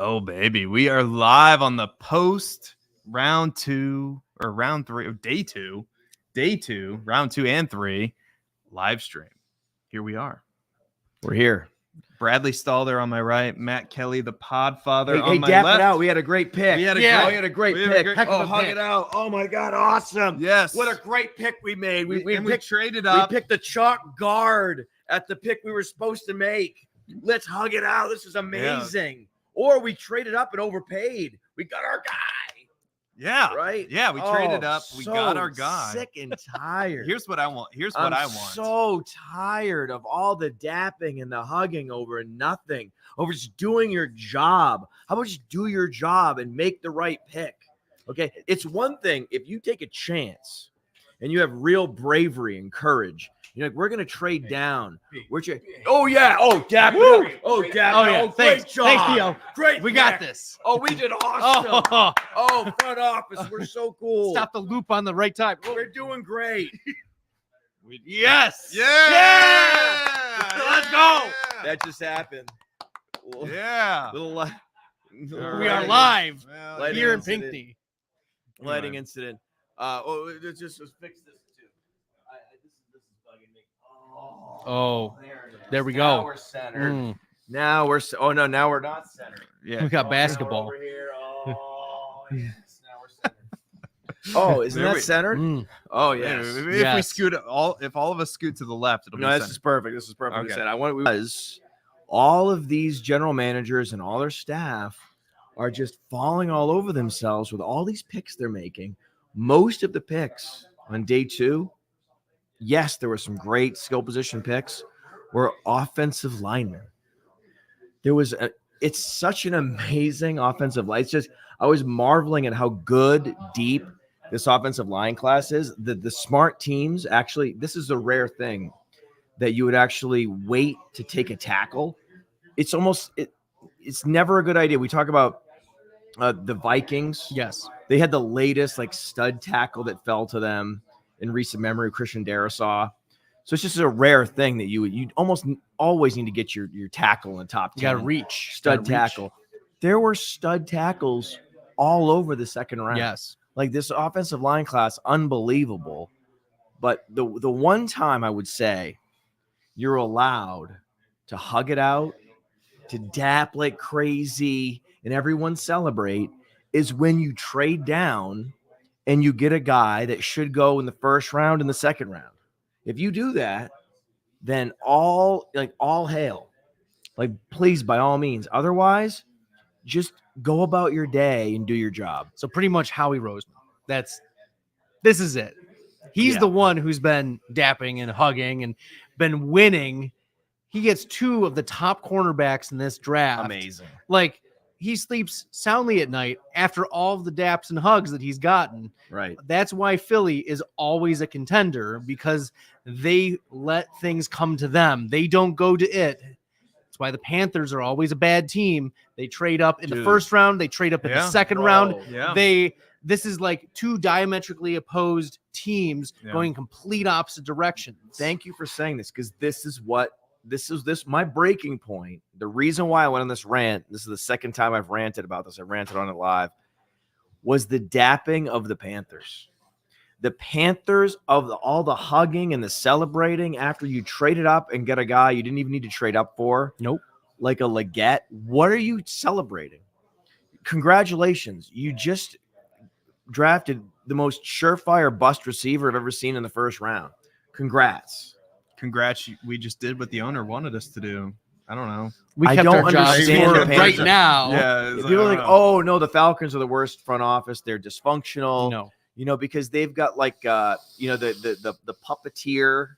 Oh, baby. We are live on the post round 2 or round 3 or day 2, round 2 and 3 live stream. Here we are. We're here. Bradley Stalder on my right, Matt Kelley, the Podfather on my dap left. it out. We had a great pick. We had a great pick. Hug it out. Oh my God, awesome. Yes. What a great pick we made. We traded up. We picked the chalk guard at the pick we were supposed to make. Let's hug it out. This is amazing. Yeah. Or we traded up and overpaid. We got our guy. Yeah. Right? Yeah, we traded up. We got our guy. Sick and tired. Here's what I want. I'm so tired of all the dapping and the hugging over nothing. Over just doing your job. How about just do your job and make the right pick? Okay. It's one thing if you take a chance and you have real bravery and courage. You're like, we're going to trade down. Oh, yeah. Oh, dap. Oh, dap. Oh, yeah. Oh, great job. Thanks, Theo. Great. We got this. Oh, we did awesome. Oh, front office. We're so cool. Stop the loop on the right time. We're doing great. Yes. Yeah. Let's go. That just happened. Yeah. We are live here in Pinckney. Lighting incident. Let's just fix this. Oh, there we go. Now we're centered. Now we're not centered. Yeah, we got basketball. Over here. Oh, yes. Now we're centered. Oh, isn't that centered? Oh, yes. If we scoot if all of us scoot to the left, it'll be centered. This is perfect. This is perfect. Okay. All of these general managers and all their staff are just falling all over themselves with all these picks they're making. Most of the picks on day 2. Yes, there were some great skill position picks, were offensive linemen. It's such an amazing offensive line. It's just, I was marveling at how good, deep this offensive line class is. The smart teams actually, this is a rare thing that you would actually wait to take a tackle. It's never a good idea. We talk about the Vikings. Yes. They had the latest stud tackle that fell to them in recent memory, Christian Darrisaw. So it's just a rare thing that you almost always need to get your tackle in the top 10. You got to reach. Stud tackle. There were stud tackles all over the second round. Yes. This offensive line class, unbelievable. But the one time I would say you're allowed to hug it out, to dap like crazy, and everyone celebrate is when you trade down and you get a guy that should go in the first round and the second round. If you do that, then all hail. Please, by all means. Otherwise, just go about your day and do your job. So pretty much Howie Roseman. This is it. He's the one who's been dapping and hugging and been winning. He gets 2 of the top cornerbacks in this draft. Amazing. He sleeps soundly at night after all of the daps and hugs that he's gotten. Right. That's why Philly is always a contender, because they let things come to them. They don't go to it. That's why the Panthers are always a bad team. They trade up in the first round. They trade up in the second round. Yeah. This is 2 diametrically opposed teams going in complete opposite directions. Thank you for saying this, because this is my breaking point. The reason why I went on this rant, this is the second time I've ranted about this. I ranted on it live, was the dapping of the Panthers. The Panthers all the hugging and the celebrating after you traded up and get a guy you didn't even need to trade up for. Nope. Like a Leggett. What are you celebrating? Congratulations. You just drafted the most surefire bust receiver I've ever seen in the first round. Congrats. We just did what the owner wanted us to do. I don't know. I don't understand right now. Yeah, people are like, oh no, the Falcons are the worst front office. They're dysfunctional. No, because they've got the puppeteer,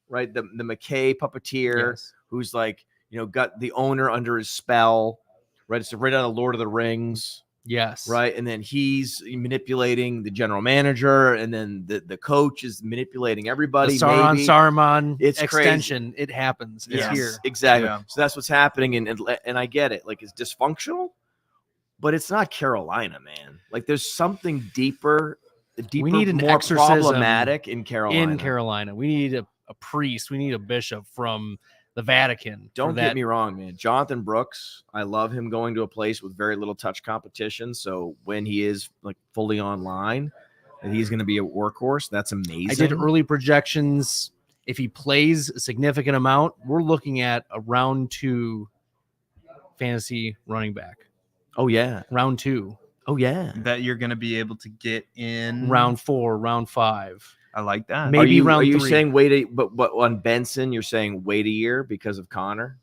right? The McKay puppeteer, who's like, got the owner under his spell, right? It's right out of Lord of the Rings. Yes. Right. And then he's manipulating the general manager, and then the coach is manipulating everybody. The Saruman It's extension. crazy. It happens. Yes. It's here. Exactly. Yeah. So that's what's happening. And I get it. Like, it's dysfunctional, but it's not Carolina, man. Like, there's something deeper, We need an more exorcism problematic in Carolina. We need a priest. We need a bishop from the Vatican. Don't get me wrong, man. Jonathan Brooks, I love him going to a place with very little touch competition. So when he is like fully online, and he's going to be a workhorse, that's amazing. I did early projections. If he plays a significant amount, we're looking at a round 2 fantasy running back. Oh yeah, Round 2. oh yeah. That you're going to be able to get in Round 4, round 5. I like that. Maybe round Are you 3. saying wait but on Benson, you're saying wait a year because of Connor?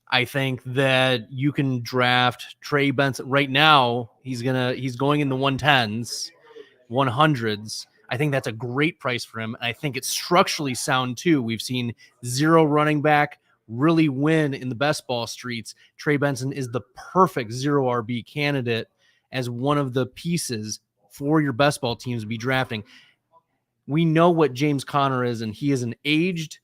I think that you can draft Trey Benson right now. He's going in the 110s, 100s. I think that's a great price for him. And I think it's structurally sound too. We've seen 0 running back really win in the best ball streets. Trey Benson is the perfect 0 RB candidate as one of the pieces for your best ball teams to be drafting. We know what James Conner is, and he is an aged,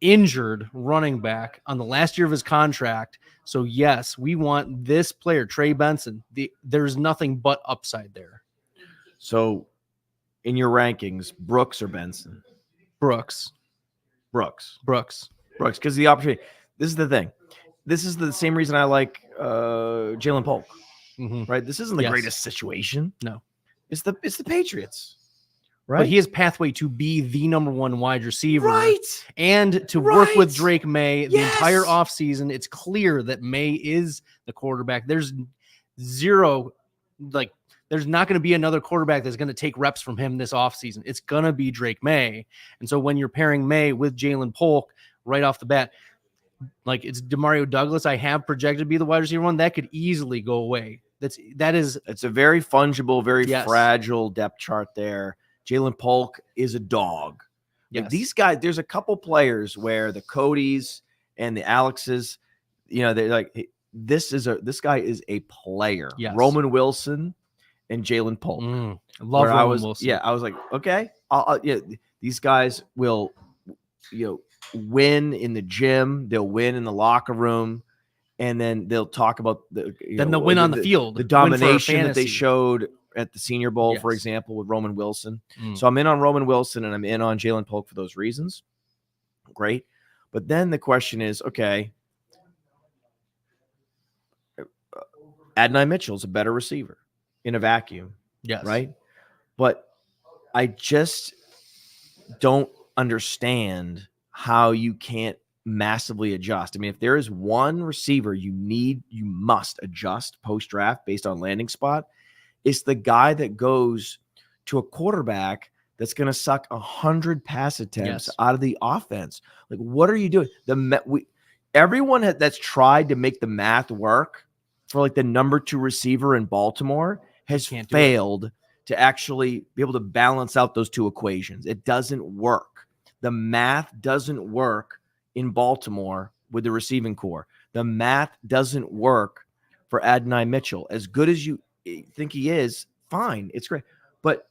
injured running back on the last year of his contract. So yes, we want this player, Trey Benson. There's nothing but upside there. So in your rankings, Brooks or Benson? Brooks. Because the opportunity. This is the thing. This is the same reason I like Jalen Polk. Mm-hmm. Right? This isn't the greatest situation. No. It's the Patriots. Right. But he has pathway to be the number 1 wide receiver. Right. And to work with Drake May the Yes. entire offseason. It's clear that May is the quarterback. There's zero, like, there's not going to be another quarterback that's going to take reps from him this offseason. It's going to be Drake May. And so when you're pairing May with Jalen Polk right off the bat, like, it's Demario Douglas, I have projected to be the wide receiver 1. That could easily go away. It's a very fungible, very Yes. fragile depth chart there. Jalen Polk is a dog. Like, Yes. these guys, there's a couple players where the Codys and the Alexes, they're like, this guy is a player. Yes. Roman Wilson and Jalen Polk. Love Where Roman Wilson. Yeah, I was like, okay, these guys will, win in the gym. They'll win in the locker room, and then they'll talk about Then they'll win on the field. the Win for our domination that they fantasy. showed at the Senior Bowl, for Yes. example, with Roman Wilson. Mm. So I'm in on Roman Wilson and I'm in on Jalen Polk for those reasons. Great. But then the question is, okay, Adonai Mitchell's a better receiver in a vacuum, Yes. right? But I just don't understand how you can't massively adjust. I mean, if there is one receiver you must adjust post-draft based on landing spot, it's the guy that goes to a quarterback that's going to suck 100 pass attempts Yes. out of the offense. Like, what are you doing? Everyone that's tried to make the math work for like the number 2 receiver in Baltimore has Can't do failed to actually be able to balance out those 2 equations. It doesn't work. The math doesn't work in Baltimore with the receiving core. The math doesn't work for Adonai Mitchell. As good as you think he is, fine, it's great. But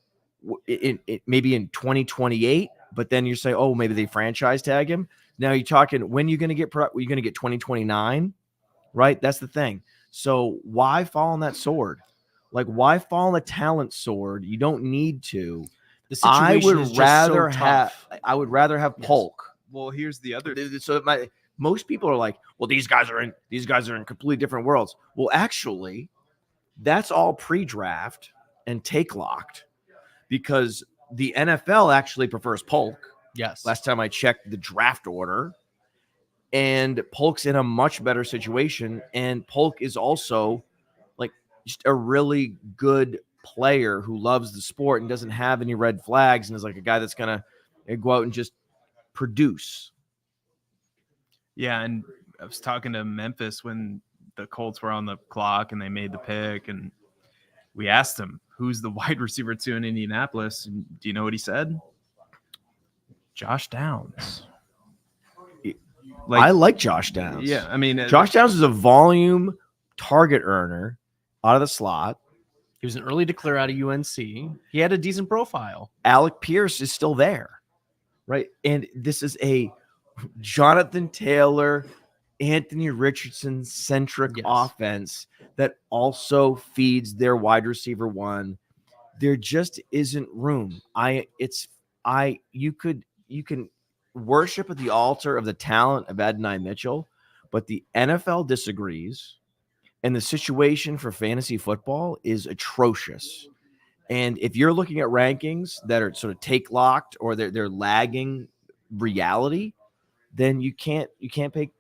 maybe in 2028, but then you say, oh, maybe they franchise tag him. Now you're talking, when you're going to get 2029, right? That's the thing. So why fall on that sword? Like, why fall on the talent sword? You don't need to. The situation is just so tough. I would rather have Polk. Well, here's the other. So most people are like, well, these guys are in completely different worlds. Well, actually, that's all pre-draft and take locked, because the NFL actually prefers Polk. Yes. Last time I checked the draft order, and Polk's in a much better situation. And Polk is also like just a really good player who loves the sport and doesn't have any red flags, and is like a guy that's going to go out and just produce. Yeah, and I was talking to Memphis when the Colts were on the clock and they made the pick, and we asked him, who's the wide receiver 2 in Indianapolis? And do you know what he said? Josh Downs. I like Josh Downs. Yeah, I mean, Josh Downs is a volume target earner out of the slot. He was an early declare out of UNC. He had a decent profile. Alec Pierce is still there, right? And this is a Jonathan Taylor, Anthony Richardson centric offense that also feeds their wide receiver one. There just isn't room. You can worship at the altar of the talent of Adonai Mitchell, but the NFL disagrees, and the situation for fantasy football is atrocious. And if you're looking at rankings that are sort of take locked or they're lagging reality, then you can't pay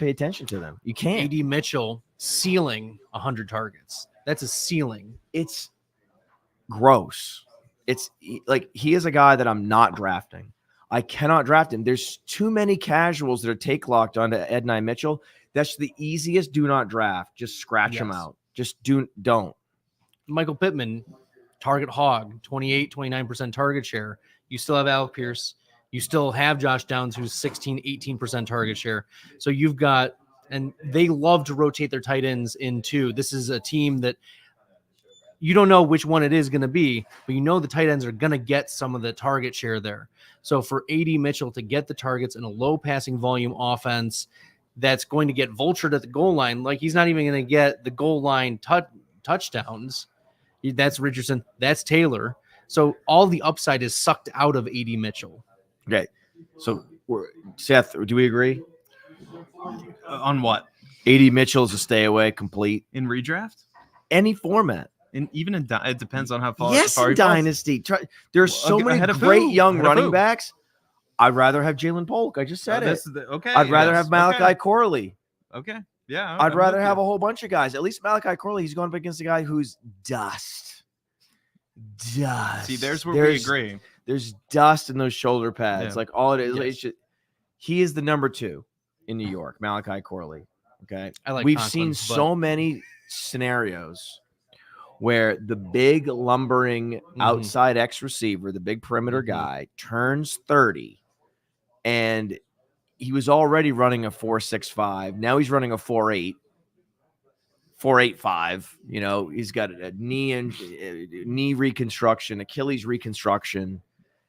attention to them. You can't. AD Mitchell ceiling 100 targets. That's a ceiling. It's gross. It's like he is a guy that I'm not drafting. I cannot draft him. There's too many casuals that are take locked onto Adonai Mitchell. That's the easiest do not draft. Just scratch him out. Just don't. Michael Pittman, target hog, 29% target share. You still have Alec Pierce. You still have Josh Downs, who's 18% target share. So you've got, and they love to rotate their tight ends in too. This is a team that you don't know which one it is going to be, but you know the tight ends are going to get some of the target share there. So for AD Mitchell to get the targets in a low passing volume offense that's going to get vultured at the goal line, like he's not even going to get the goal line touchdowns. That's Richardson. That's Taylor. So all the upside is sucked out of AD Mitchell. Okay. So Seth, do we agree? On what? AD Mitchell is a stay away complete. In redraft? Any format. And even in it depends on how far. Yes, in Dynasty. There's so many great young running backs. I'd rather have Jalen Polk. I just said it. Okay. I'd rather have Malachi Corley. Okay. Yeah. I'd rather have a whole bunch of guys. At least Malachi Corley, he's going up against a guy who's dust. See, there's where we agree. There's dust in those shoulder pads. Yeah. Like all it is. It's just, he is the number 2 in New York, Malachi Corley. Okay. We've seen so many scenarios where the big lumbering outside X receiver, the big perimeter guy, turns 30, and he was already running a 4.65. Now he's running a 4.8, 4.85. You know, he's got a knee reconstruction, Achilles reconstruction.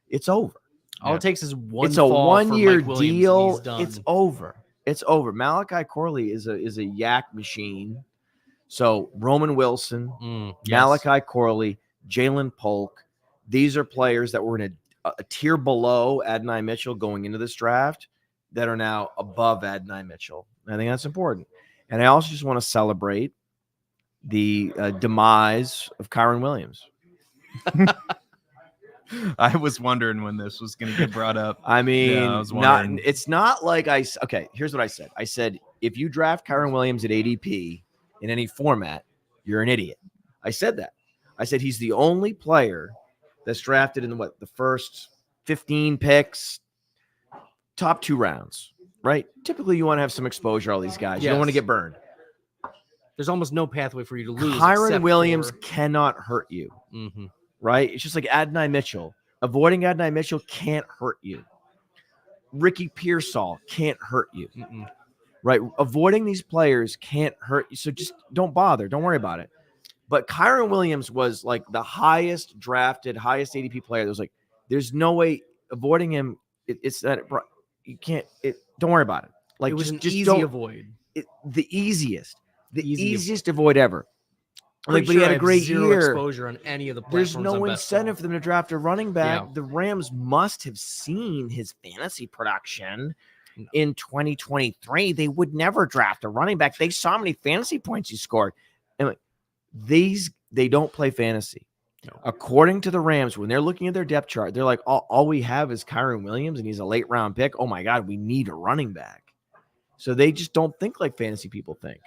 It's over. All it takes is one. It's a 1-year deal. It's over. It's over. Malachi Corley is a yak machine. So Roman Wilson, Malachi Corley, Jalen Polk, these are players that were in a tier below Adonai Mitchell going into this draft that are now above Adonai Mitchell. I think that's important. And I also just want to celebrate the demise of Kyron Williams. I was wondering when this was going to get brought up. I mean, it's not like okay, here's what I said. I said, if you draft Kyron Williams at ADP in any format, you're an idiot. I said that. I said he's the only player that's drafted in the first 15 picks, top 2 rounds, right? Typically, you want to have some exposure, all these guys. You don't want to get burned. There's almost no pathway for you to lose. Kyron Williams cannot hurt you, right? It's just like Adonai Mitchell. Avoiding Adonai Mitchell can't hurt you. Ricky Pearsall can't hurt you. Right? Avoiding these players can't hurt you. So just don't bother. Don't worry about it. But Kyron Williams was like the highest drafted, highest ADP player. There was like, there's no way avoiding him. It's that you can't. Don't worry about it. Like it was just easy don't avoid. The easiest avoid ever. Like, but sure he had a great zero year. Exposure on any of the There's platforms. no incentive for them to draft a running back. Yeah. The Rams must have seen his fantasy production in 2023. They would never draft a running back. They saw how many fantasy points he scored. And like, they don't play fantasy. No. According to the Rams, when they're looking at their depth chart, they're like, all we have is Kyron Williams, and he's a late round pick. Oh my God, we need a running back. So they just don't think like fantasy people think.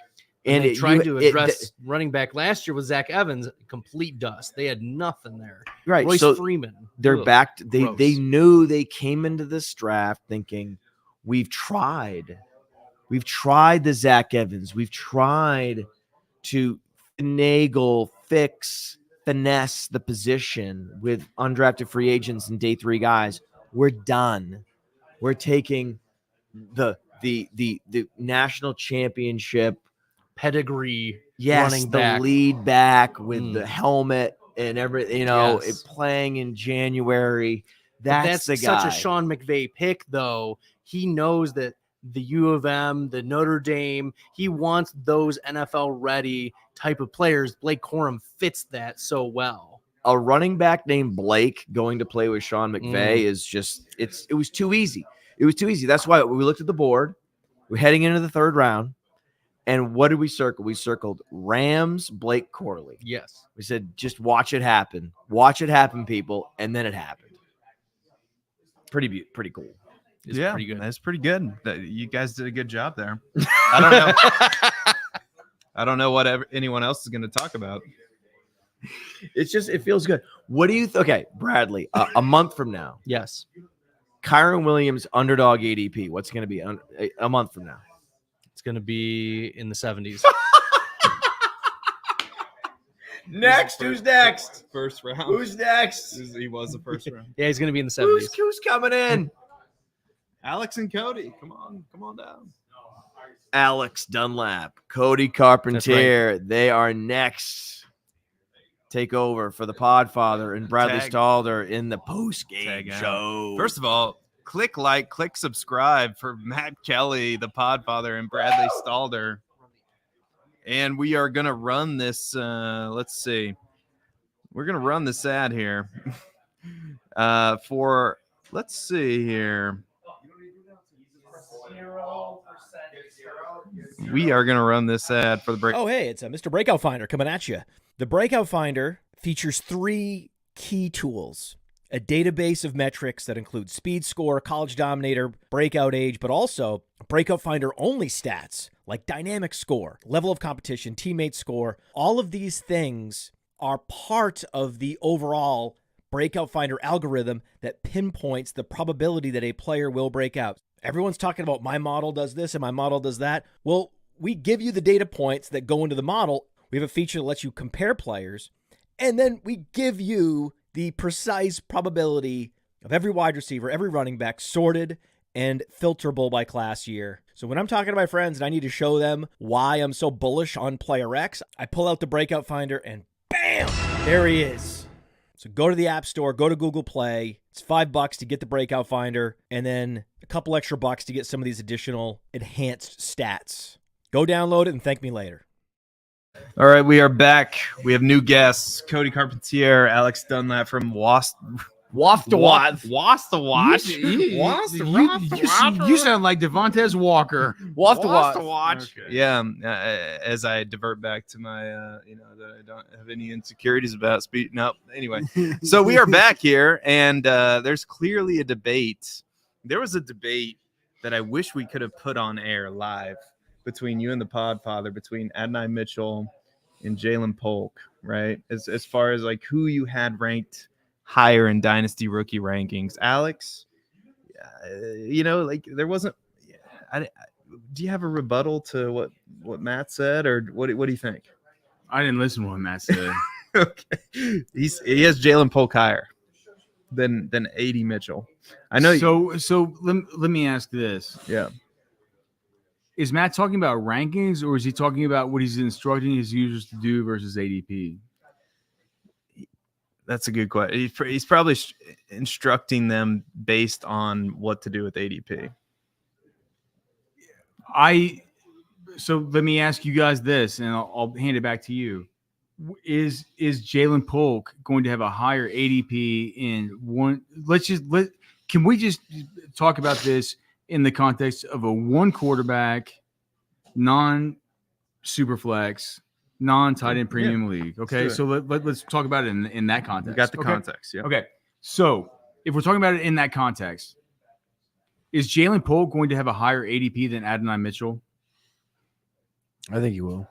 And they tried to address running back last year with Zach Evans, complete dust. They had nothing there. Right. Royce so Freeman. They're back. They knew they came into this draft thinking, we've tried the Zach Evans. We've tried to finagle, finesse the position with undrafted free agents and day 3 guys. We're done. We're taking the the national championship pedigree. yes, running the back. lead back with the helmet and everything, Yes. playing in January. That's the such guy. a Sean McVay pick, though. He knows that the U of M, the Notre Dame, he wants those NFL ready type of players. Blake Corum fits that so well. A running back named Blake going to play with Sean McVay is just it was too easy. It was too easy. That's why we looked at the board. We're heading into the third round. And what did we circle? We circled Rams, Blake Corley. Yes. We said, just watch it happen. Watch it happen, people. And then it happened. Pretty cool. It's yeah, pretty good. That's pretty good. You guys did a good job there. I don't know. I don't know what anyone else is going to talk about. It's just, it feels good. What do you okay, Bradley, a month from now, Yes. Kyron Williams underdog ADP. What's going to be a month from now? It's going to be in the 70s. Next, who's next? First round. Who's next? He was the first round. Yeah, he's going to be in the 70s. Who's coming in? Alex and Cody, come on down. Alex Dunlap, Cody Carpentier. They are next. Take over for the Podfather and Bradley Stalder in the post-game show. First of all, click like, click subscribe for Matt Kelley, the Podfather, and Bradley Stalder. And we are going to run this. Let's see. We're going to run this ad here let's see here. We are going to run this ad for the break. Oh, hey, it's Mr. Breakout Finder coming at you. The Breakout Finder features 3 key tools. A database of metrics that include speed score, college dominator, breakout age, but also Breakout Finder only stats like dynamic score, level of competition, teammate score. All of these things are part of the overall Breakout Finder algorithm that pinpoints the probability that a player will break out. Everyone's talking about my model does this and my model does that. Well, we give you the data points that go into the model. We have a feature that lets you compare players, and then we give you the precise probability of every wide receiver, every running back, sorted and filterable by class year. So when I'm talking to my friends and I need to show them why I'm so bullish on player X, I pull out the Breakout Finder and bam, there he is. So go to the App Store, go to Google Play. It's $5 to get the Breakout Finder, and then a couple extra bucks to get some of these additional enhanced stats. Go download it and thank me later. All right, we are back. We have new guests: Cody Carpentier, Alex Dunlap from Wastawatch. You sound like Devontae Walker. Wastawatch. Okay. Yeah. As I divert back to my, that I don't have any insecurities about speed. No. Anyway, so we are back here, and there's clearly a debate. There was a debate that I wish we could have put on air live between you and the Podfather, between Adonai Mitchell and Jalen Polk, right? As far as like who you had ranked higher in Dynasty rookie rankings. Alex, like there wasn't. Do you have a rebuttal to what Matt said, or what do you think? I didn't listen to what Matt said. Okay, he has Jalen Polk higher than AD Mitchell. I know. So let me ask this. Yeah. Is Matt talking about rankings, or is he talking about what he's instructing his users to do versus ADP? That's a good question. He's probably instructing them based on what to do with ADP. So let me ask you guys this, and I'll hand it back to you. Is Jalen Polk going to have a higher ADP in one? Can we just talk about this in the context of a one quarterback, non-super flex, non-tight end premium league? Okay, so let's talk about it in that context. We got the context, yeah. Okay, so if we're talking about it in that context, is Jalen Polk going to have a higher ADP than Adonai Mitchell? I think he will.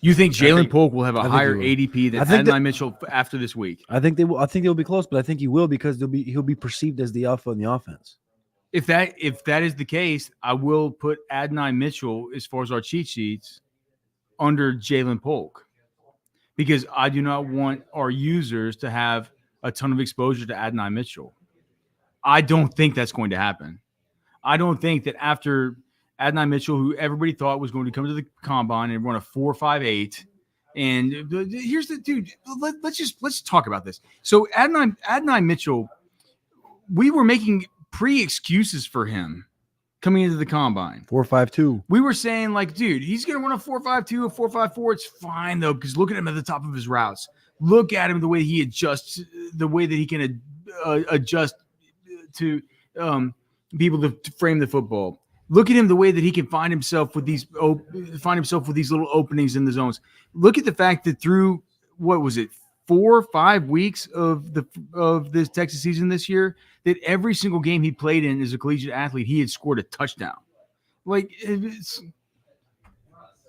You think Jalen Polk will have a higher ADP than Adonai Mitchell after this week? I think they will. I think they'll be close, but I think he will because he'll be perceived as the alpha in the offense. If that is the case, I will put Adonai Mitchell, as far as our cheat sheets, under Jalen Polk, because I do not want our users to have a ton of exposure to Adonai Mitchell. I don't think that's going to happen. I don't think that after Adonai Mitchell, who everybody thought was going to come to the combine and run a 4.58, and here's the dude. Let's talk about this. So Adonai Mitchell, we were making excuses for him coming into the combine. 4.52. We were saying, like, dude, he's going to run a 4.52, a 4.54. It's fine, though, because look at him at the top of his routes. Look at him, the way he adjusts, the way that he can adjust to be able to frame the football. Look at him, the way that he can find himself with these little openings in the zones. Look at the fact that through, what was it, 4 or 5 weeks of this Texas season this year, that every single game he played in as a collegiate athlete, he had scored a touchdown. Like,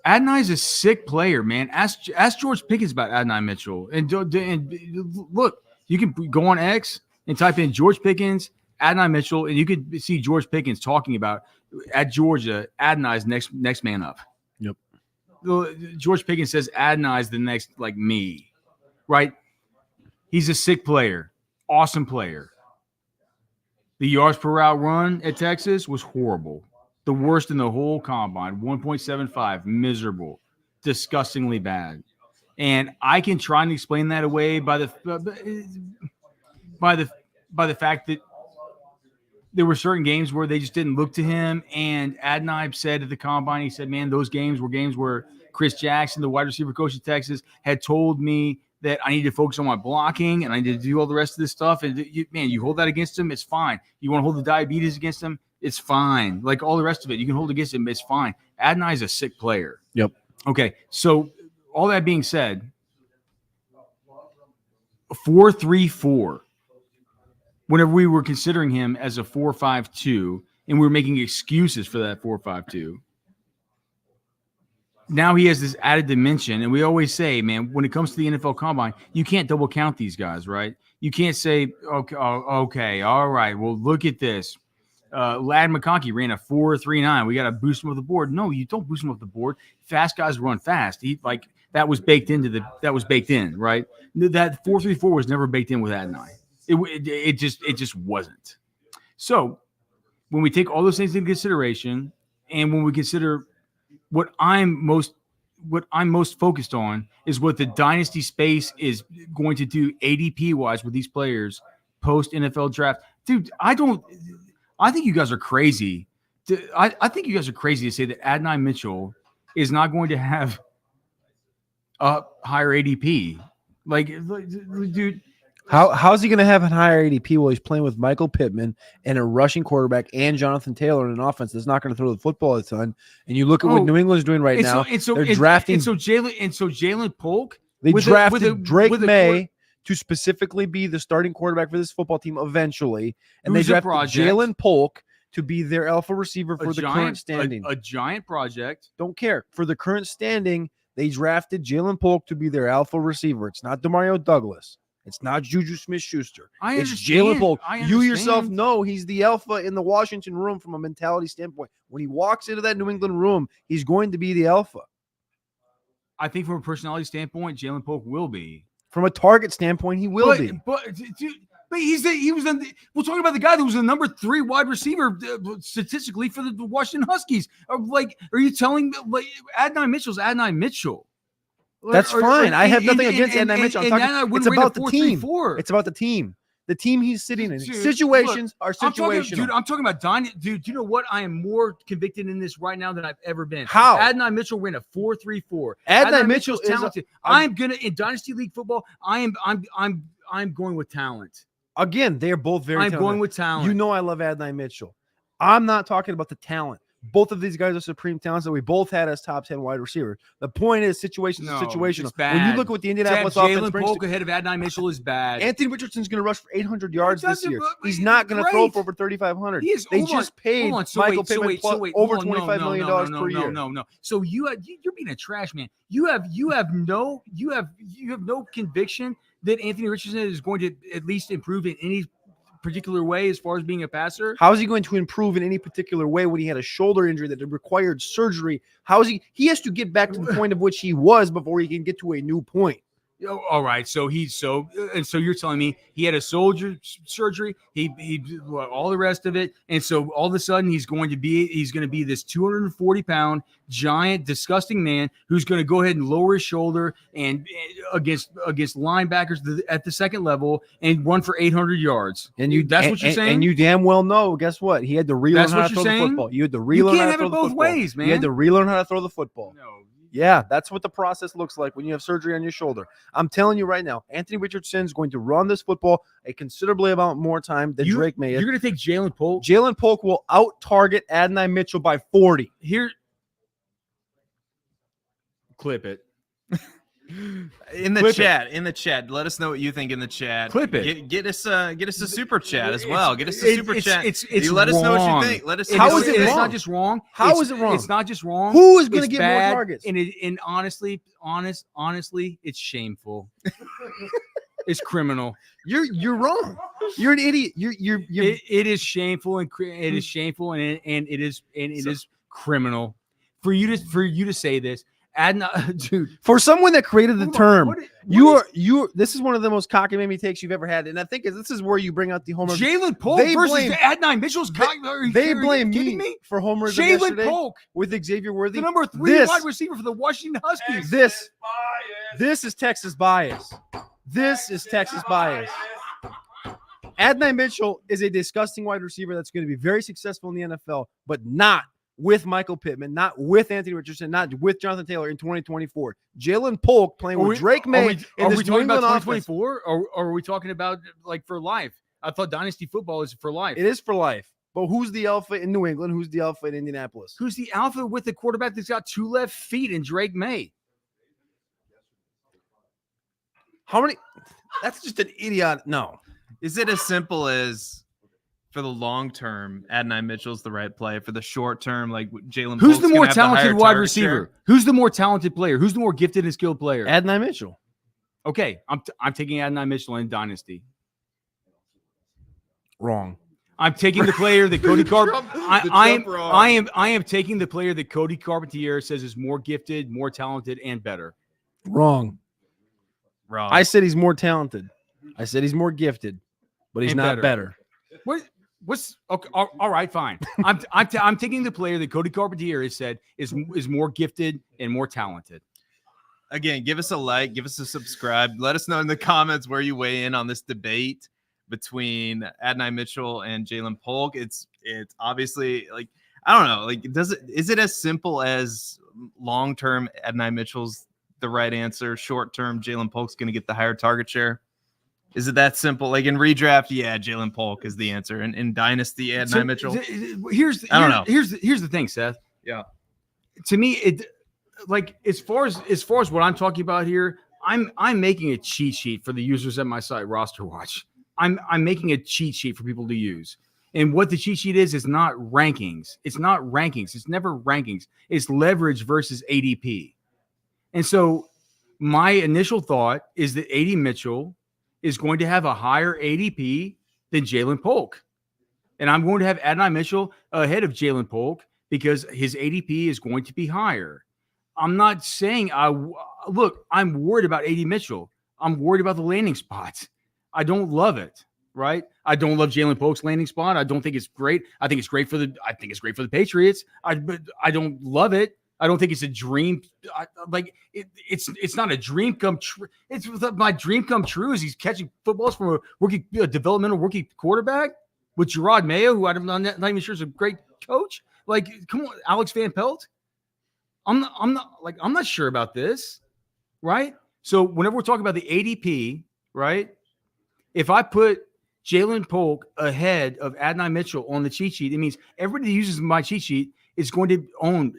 Adonai's a sick player, man. Ask George Pickens about Adonai Mitchell. And look, you can go on X and type in George Pickens, Adonai Mitchell, and you could see George Pickens talking about at Georgia, Adonai's next man up. Yep. George Pickens says Adonai's the next, like, me, right? He's a sick player, awesome player. The yards per route run at Texas was horrible. The worst in the whole combine, 1.75, miserable, disgustingly bad. And I can try and explain that away by the fact that there were certain games where they just didn't look to him. And Adonai said at the combine, he said, man, those games were games where Chris Jackson, the wide receiver coach of Texas, had told me that I need to focus on my blocking and I need to do all the rest of this stuff. And you hold that against him, it's fine. You want to hold the diabetes against him, it's fine. Like all the rest of it, you can hold against him, it's fine. Adonai is a sick player. Yep. Okay, so all that being said, 4.34. Whenever we were considering him as a 4.52, and we were making excuses for that 4.52. Now he has this added dimension, and we always say, man, when it comes to the NFL Combine, you can't double count these guys, right? You can't say, okay, all right, well, look at this. Lad McConkey ran a 4.39. We got to boost him up the board. No, you don't boost him up the board. Fast guys run fast. That was baked in, right? That 4.34 was never baked in with Adonai. It just wasn't. So when we take all those things into consideration, and when we consider what I'm most focused on is what the dynasty space is going to do ADP wise with these players post NFL draft. Dude, I think you guys are crazy. I think you guys are crazy to say that Adonai Mitchell is not going to have a higher ADP. Like, dude. How's he going to have a higher ADP while he's playing with Michael Pittman and a rushing quarterback and Jonathan Taylor in an offense that's not going to throw the football a ton? And you look at what New England's doing right now. They're drafting. Jalen Polk. They drafted Drake May to specifically be the starting quarterback for this football team eventually, and they drafted Jalen Polk to be their alpha receiver for the current standing. A giant project. Don't care for the current standing. They drafted Jalen Polk to be their alpha receiver. It's not Demario Douglas. It's not Juju Smith-Schuster. It's Jalen Polk. You yourself know he's the alpha in the Washington room from a mentality standpoint. When he walks into that New England room, he's going to be the alpha. I think from a personality standpoint, Jalen Polk will be. From a target standpoint, he will be. But we're talking about the guy that was the number 3 wide receiver statistically for the Washington Huskies. Are you telling me Adonai Mitchell's Adonai Mitchell? That's fine. I have nothing against Adonai Mitchell. It's about the team. It's about the team. The team he's sitting in. Situations are situational. I'm talking about Dynasty. Dude, you know what? I am more convicted in this right now than I've ever been. How? Adonai Mitchell ran a 4.34. Adonai Mitchell is talented. I'm gonna in Dynasty League football. I'm going with talent. Again, they are both very talented. I'm going with talent. You know I love Adonai Mitchell. I'm not talking about the talent. Both of these guys are supreme talents that we both had as top 10 wide receivers. The point is situational. When you look at what the Indianapolis offense brings, Jalen Polk ahead of Adonai Mitchell is bad. Anthony Richardson's going to rush for 800 yards this year. He's not going to throw for over 3,500. They just paid Michael Pittman over $25 million per year. No. So you're being a trash man. You have no conviction that Anthony Richardson is going to at least improve in any particular way as far as being a passer. How is he going to improve in any particular way when he had a shoulder injury that required surgery? He has to get back to the point of which he was before he can get to a new point. Oh, all right, so so you're telling me he had a surgery, he all the rest of it, and so all of a sudden he's going to be this 240-pound giant, disgusting man who's going to go ahead and lower his shoulder and against linebackers at the second level and run for 800 yards. And that's what you're saying. And you damn well know. Guess what? He had to relearn how to throw the football. You had to relearn how to throw the football. You can't have it both ways, man. You had to relearn how to throw the football. No. Yeah, that's what the process looks like when you have surgery on your shoulder. I'm telling you right now, Anthony Richardson is going to run this football a considerably amount more time than Drake may. You're going to take Jalen Polk? Jalen Polk will out-target Adonai Mitchell by 40. Here, clip it. In the chat, let us know what you think in the chat. Clip it. Get us a super chat as well. Get us a super chat. Let us know what you think. Let us. How is it wrong? It's not just wrong. How is it wrong? It's not just wrong. Who is going to get more targets? And honestly, it's shameful. It's criminal. You're wrong. You're an idiot. It is shameful and it is criminal for you to say this. Dude, for someone that created the term, this is one of the most cockamamie takes you've ever had, and I think this is where you bring out the homer. Jalen Polk versus Adonai Mitchell's. They blame me for homers. Jalen Polk with Xavier Worthy, the number 3 wide receiver for the Washington Huskies. This is Texas bias. This is Texas bias. Adonai Mitchell is a disgusting wide receiver that's going to be very successful in the NFL, but not with Michael Pittman, not with Anthony Richardson, not with Jonathan Taylor in 2024. Jalen Polk playing with Drake May in this New England offense. 2024, or are we talking about like for life? I thought dynasty football is for life. It is for life. But who's the alpha in New England? Who's the alpha in Indianapolis? Who's the alpha with the quarterback that's got 2 left feet in Drake May? How many? That's just an idiot. No. Is it as simple as for the long term, Adonai Mitchell's the right play? For the short term, like Jalen. Who's the more talented wide receiver? Who's the more talented player? Who's the more gifted and skilled player? Adonai Mitchell. Okay, I'm taking Adonai Mitchell in Dynasty. Wrong. I'm taking the player that Cody Carpentier. I am taking the player that Cody Carpentier says is more gifted, more talented, and better. Wrong. I said he's more talented. I said he's more gifted, but he's not better. What's okay? All right, fine. I'm taking the player that Cody Carpentier has said is more gifted and more talented. Again, give us a like, give us a subscribe. Let us know in the comments where you weigh in on this debate between Adonai Mitchell and Jalen Polk. It's obviously like, I don't know, like is it as simple as long term Adonai Mitchell's the right answer, short term Jalen Polk's going to get the higher target share? Is it that simple? Like in redraft, yeah, Jalen Polk is the answer. And in dynasty, Adonai Mitchell. Here's the thing, Seth. Yeah. To me, it like as far as what I'm talking about here, I'm making a cheat sheet for the users at my site, Roster Watch. I'm making a cheat sheet for people to use. And what the cheat sheet is not rankings. It's not rankings. It's never rankings. It's leverage versus ADP. And so my initial thought is that AD Mitchell is going to have a higher ADP than Jalen Polk. And I'm going to have Adonai Mitchell ahead of Jalen Polk because his ADP is going to be higher. I'm not saying I'm worried about AD Mitchell. I'm worried about the landing spots. I don't love it, right? I don't love Jalen Polk's landing spot. I don't think it's great. I think it's great for the Patriots. But I don't love it. I don't think it's a dream. It's not a dream come true. It's my dream come true is he's catching footballs from a developmental rookie quarterback with Gerard Mayo, who I'm not even sure is a great coach. Like, come on, Alex Van Pelt. I'm not sure about this, right? So whenever we're talking about the ADP, right? If I put Jalen Polk ahead of Adonai Mitchell on the cheat sheet, it means everybody that uses my cheat sheet is going to own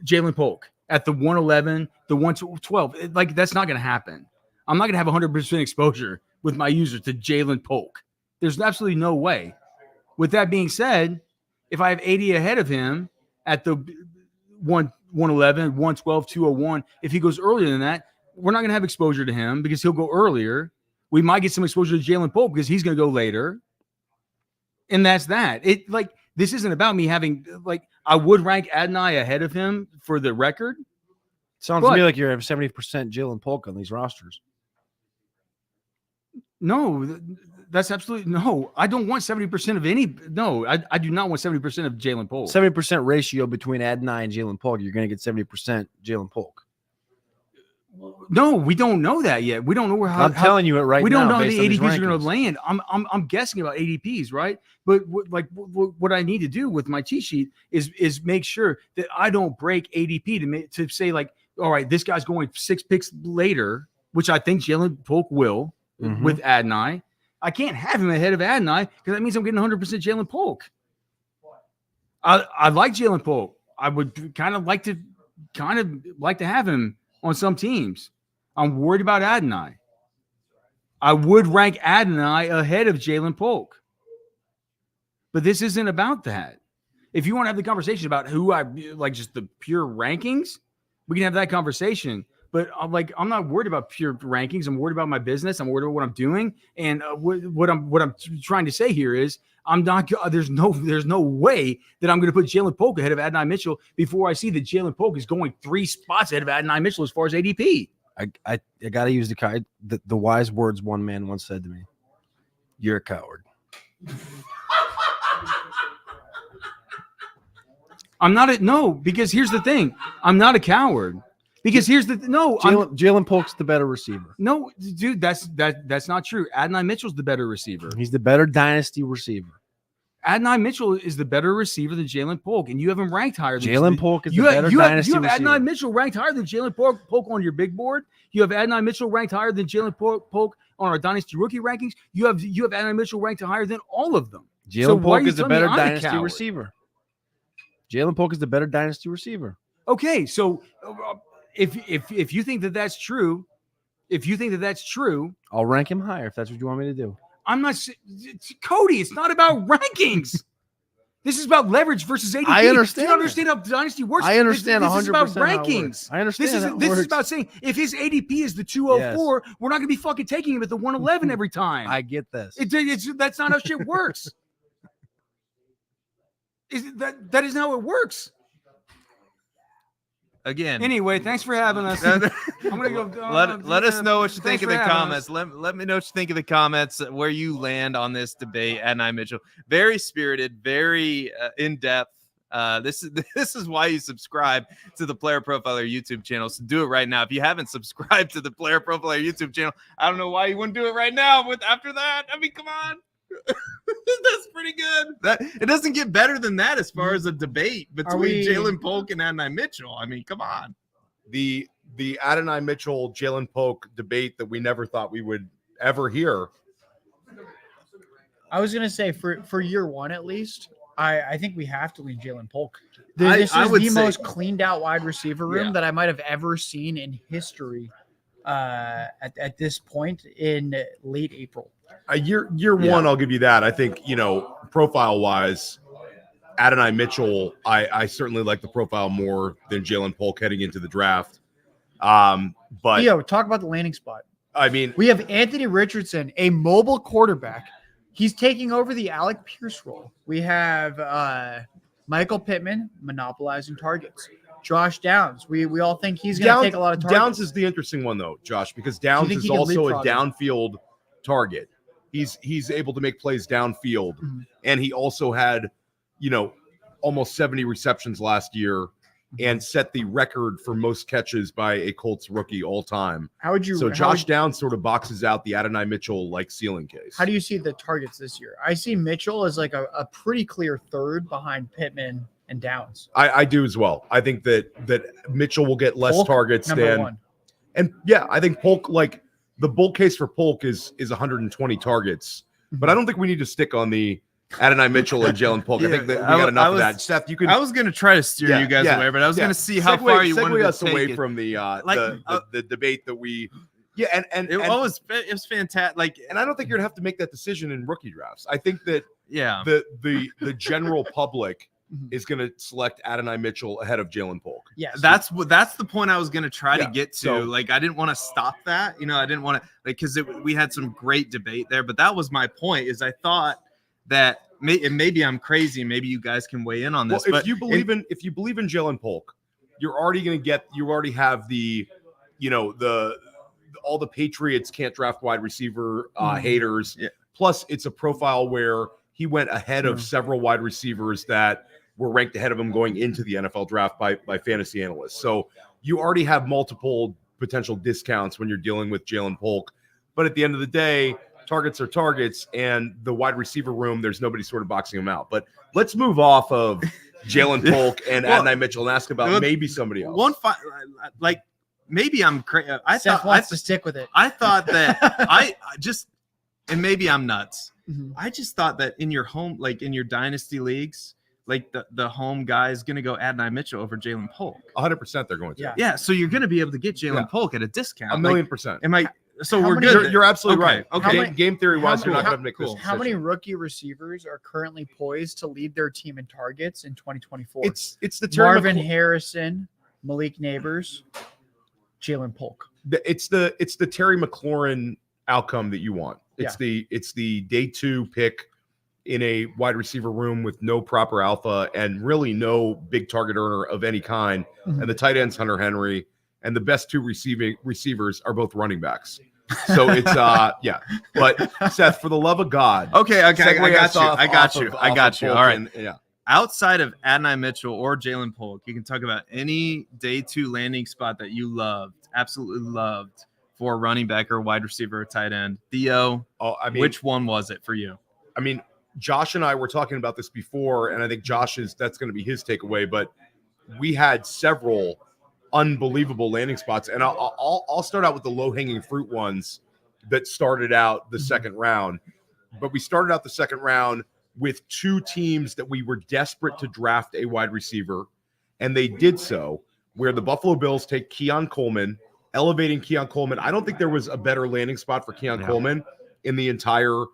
Jalen Polk at the 111, the 112. Like, that's not going to happen. I'm not going to have 100% exposure with my users to Jalen Polk. There's absolutely no way. With that being said, if I have 80 ahead of him at the 111, 112, 201, if he goes earlier than that, we're not going to have exposure to him because he'll go earlier. We might get some exposure to Jalen Polk because he's going to go later. And that's that. This isn't about me having, I would rank Adonai ahead of him for the record. Sounds to me like you're at 70% Jalen Polk on these rosters. No, that's absolutely no. I don't want 70% of any. No, I do not want 70% of Jalen Polk. 70% ratio between Adonai and Jalen Polk. You're going to get 70% Jalen Polk. No, we don't know that yet. We don't know where. I'm telling you it right now. We don't know how based the on these ADPs are going rankings. to land. I'm guessing about ADPs, right? But what I need to do with my cheat sheet is make sure that I don't break ADP to say like, all right, this guy's going 6 picks later, which I think Jalen Polk will with Adonai. I can't have him ahead of Adonai because that means I'm getting 100% Jalen Polk. I like Jalen Polk. I would kind of like to have him on some teams. I'm worried about Adonai. I would rank Adonai ahead of Jalen Polk. But this isn't about that. If you want to have the conversation about who I like, just the pure rankings, we can have that conversation. But I'm not worried about pure rankings. I'm worried about my business. I'm worried about what I'm doing. And what I'm trying to say here is I'm not. There's no way that I'm going to put Jalen Polk ahead of Adonai Mitchell before I see that Jalen Polk is going 3 spots ahead of Adonai Mitchell as far as ADP. I got to use the wise words one man once said to me. You're a coward. I'm not because here's the thing. I'm not a coward. Because here's the Jalen Polk's the better receiver. No, dude, that's not true. Adonai Mitchell's the better receiver. He's the better dynasty receiver. Adonai Mitchell is the better receiver than Jalen Polk, and you have him ranked higher than Jalen Polk is the better dynasty receiver. You have Adonai Mitchell ranked higher than Jalen Polk on your big board. You have Adonai Mitchell ranked higher than Jalen Polk on our dynasty rookie rankings. You have Adonai Mitchell ranked higher than all of them. Jalen Polk is the better dynasty receiver. Jalen Polk is the better dynasty receiver. Okay, so if you think that that's true, I'll rank him higher if that's what you want me to do. I'm not, Cody. It's not about rankings. This is about leverage versus ADP. I understand. Do you understand how dynasty works? I understand 100%. This is about rankings. I understand. This is about saying if his ADP is the 204, we're not going to be fucking taking him at the 111 every time. I get this. That's not how shit works. That isn't how it works. Again. Anyway, thanks for having us. I'm gonna go. Let us know what you think in the comments. Let me know what you think in the comments where you land on this debate. Adonai Mitchell, very spirited, very in depth. This is why you subscribe to the Player Profiler YouTube channel. So do it right now. If you haven't subscribed to the Player Profiler YouTube channel, I don't know why you wouldn't do it right now. After that, I mean, come on. That's pretty good. It doesn't get better than that as far as a debate between Jalen Polk and Adonai Mitchell. I mean, come on. The Adonai Mitchell Jalen Polk debate that we never thought we would ever hear. I was gonna say for year one at least, I think we have to lean Jalen Polk. This is the most cleaned out wide receiver room that I might have ever seen in history at this point in late April. Year one, I'll give you that. I think, profile wise, Adonai Mitchell, I certainly like the profile more than Jalen Polk heading into the draft. But Theo, talk about the landing spot. I mean, we have Anthony Richardson, a mobile quarterback. He's taking over the Alec Pierce role. We have Michael Pittman monopolizing targets. Josh Downs. We all think he's going to take a lot of targets. Downs is the interesting one, though, Josh, because Downs is also a downfield target. He's able to make plays downfield, and he also had, almost 70 receptions last year and set the record for most catches by a Colts rookie all time. Josh Downs sort of boxes out the Adonai Mitchell like ceiling case. How do you see the targets this year? I see Mitchell as like a pretty clear third behind Pittman and Downs. I do as well. I think that Mitchell will get less Polk, targets than one. And I think Polk, like the bull case for Polk is 120 targets, but I don't think we need to stick on the Adonai Mitchell and Jalen Polk. I think that we got enough of that. Seth, you could. I was going to try to steer you guys away, but I was going to see how far you wanted to take away from the debate that we. Yeah, and it was fantastic. Like, and I don't think you're gonna have to make that decision in rookie drafts. I think that the general public is going to select Adonai Mitchell ahead of Jalen Polk. Yeah, that's the point I was going to try to get to. So, like, I didn't want to stop that. I didn't want to because we had some great debate there, but that was my point. Is I thought that maybe I'm crazy. Maybe you guys can weigh in on this. Well, if you believe in Jalen Polk, you already have the all the Patriots can't draft wide receiver haters. Yeah. Plus, it's a profile where he went ahead of several wide receivers that were ranked ahead of him going into the NFL draft by fantasy analysts. So you already have multiple potential discounts when you're dealing with Jalen Polk. But at the end of the day, targets are targets, and the wide receiver room, there's nobody sort of boxing them out. But let's move off of Jalen Polk and Adonai Mitchell and ask about maybe somebody else. Maybe I'm crazy. Seth wants to stick with it. I thought that and maybe I'm nuts. Mm-hmm. I just thought that in your home, like in your dynasty leagues, like the home guy is going to go Adonai Mitchell over Jalen Polk. 100% they're going to. Yeah. So you're going to be able to get Jalen Polk at a discount. 1,000,000%. Am I? So we're good. You're absolutely right. Okay. Game theory wise, you're not going to make this. How many rookie receivers are currently poised to lead their team in targets in 2024? It's the Terry Marvin Harrison, Malik Neighbors, Jalen Polk. It's the Terry McLaurin outcome that you want. It's the day 2 pick in a wide receiver room with no proper alpha and really no big target earner of any kind. Mm-hmm. And the tight end's Hunter Henry, and the best 2 receivers are both running backs. So it's But Seth, for the love of God. Okay, I got you. All right. Outside of Adonai Mitchell or Jalen Polk, you can talk about any day 2 landing spot that you absolutely loved for a running back or wide receiver or tight end. Theo, which one was it for you? I mean, Josh and I were talking about this before, and I think that's going to be his takeaway, but we had several unbelievable landing spots, and I'll start out with the low-hanging fruit ones that started out the second round. But we started out the second round with 2 teams that we were desperate to draft a wide receiver, and they did so, where the Buffalo Bills take Keon Coleman, elevating Keon Coleman. I don't think there was a better landing spot for Keon Coleman in the entire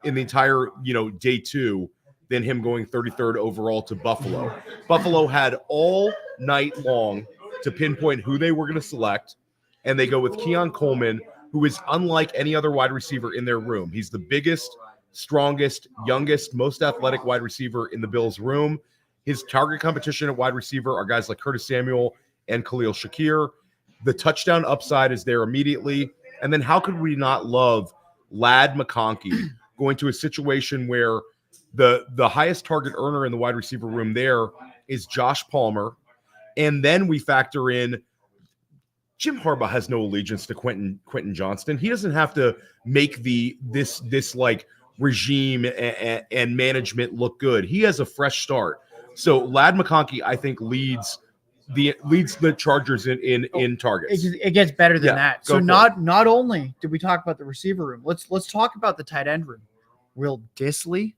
day 2 than him going 33rd overall to Buffalo. Buffalo had all night long to pinpoint who they were going to select, and they go with Keon Coleman, who is unlike any other wide receiver in their room. He's the biggest, strongest, youngest, most athletic wide receiver in the Bills' room. His target competition at wide receiver are guys like Curtis Samuel and Khalil Shakir. The touchdown upside is there immediately. And then how could we not love Lad McConkey going to a situation where the highest target earner in the wide receiver room there is Josh Palmer. And then we factor in Jim Harbaugh has no allegiance to Quentin Johnston. He doesn't have to make this like regime and management look good. He has a fresh start. So Lad McConkey, I think, leads the Chargers in targets. It gets better than that. So not only did we talk about the receiver room, let's talk about the tight end room. Will Disley,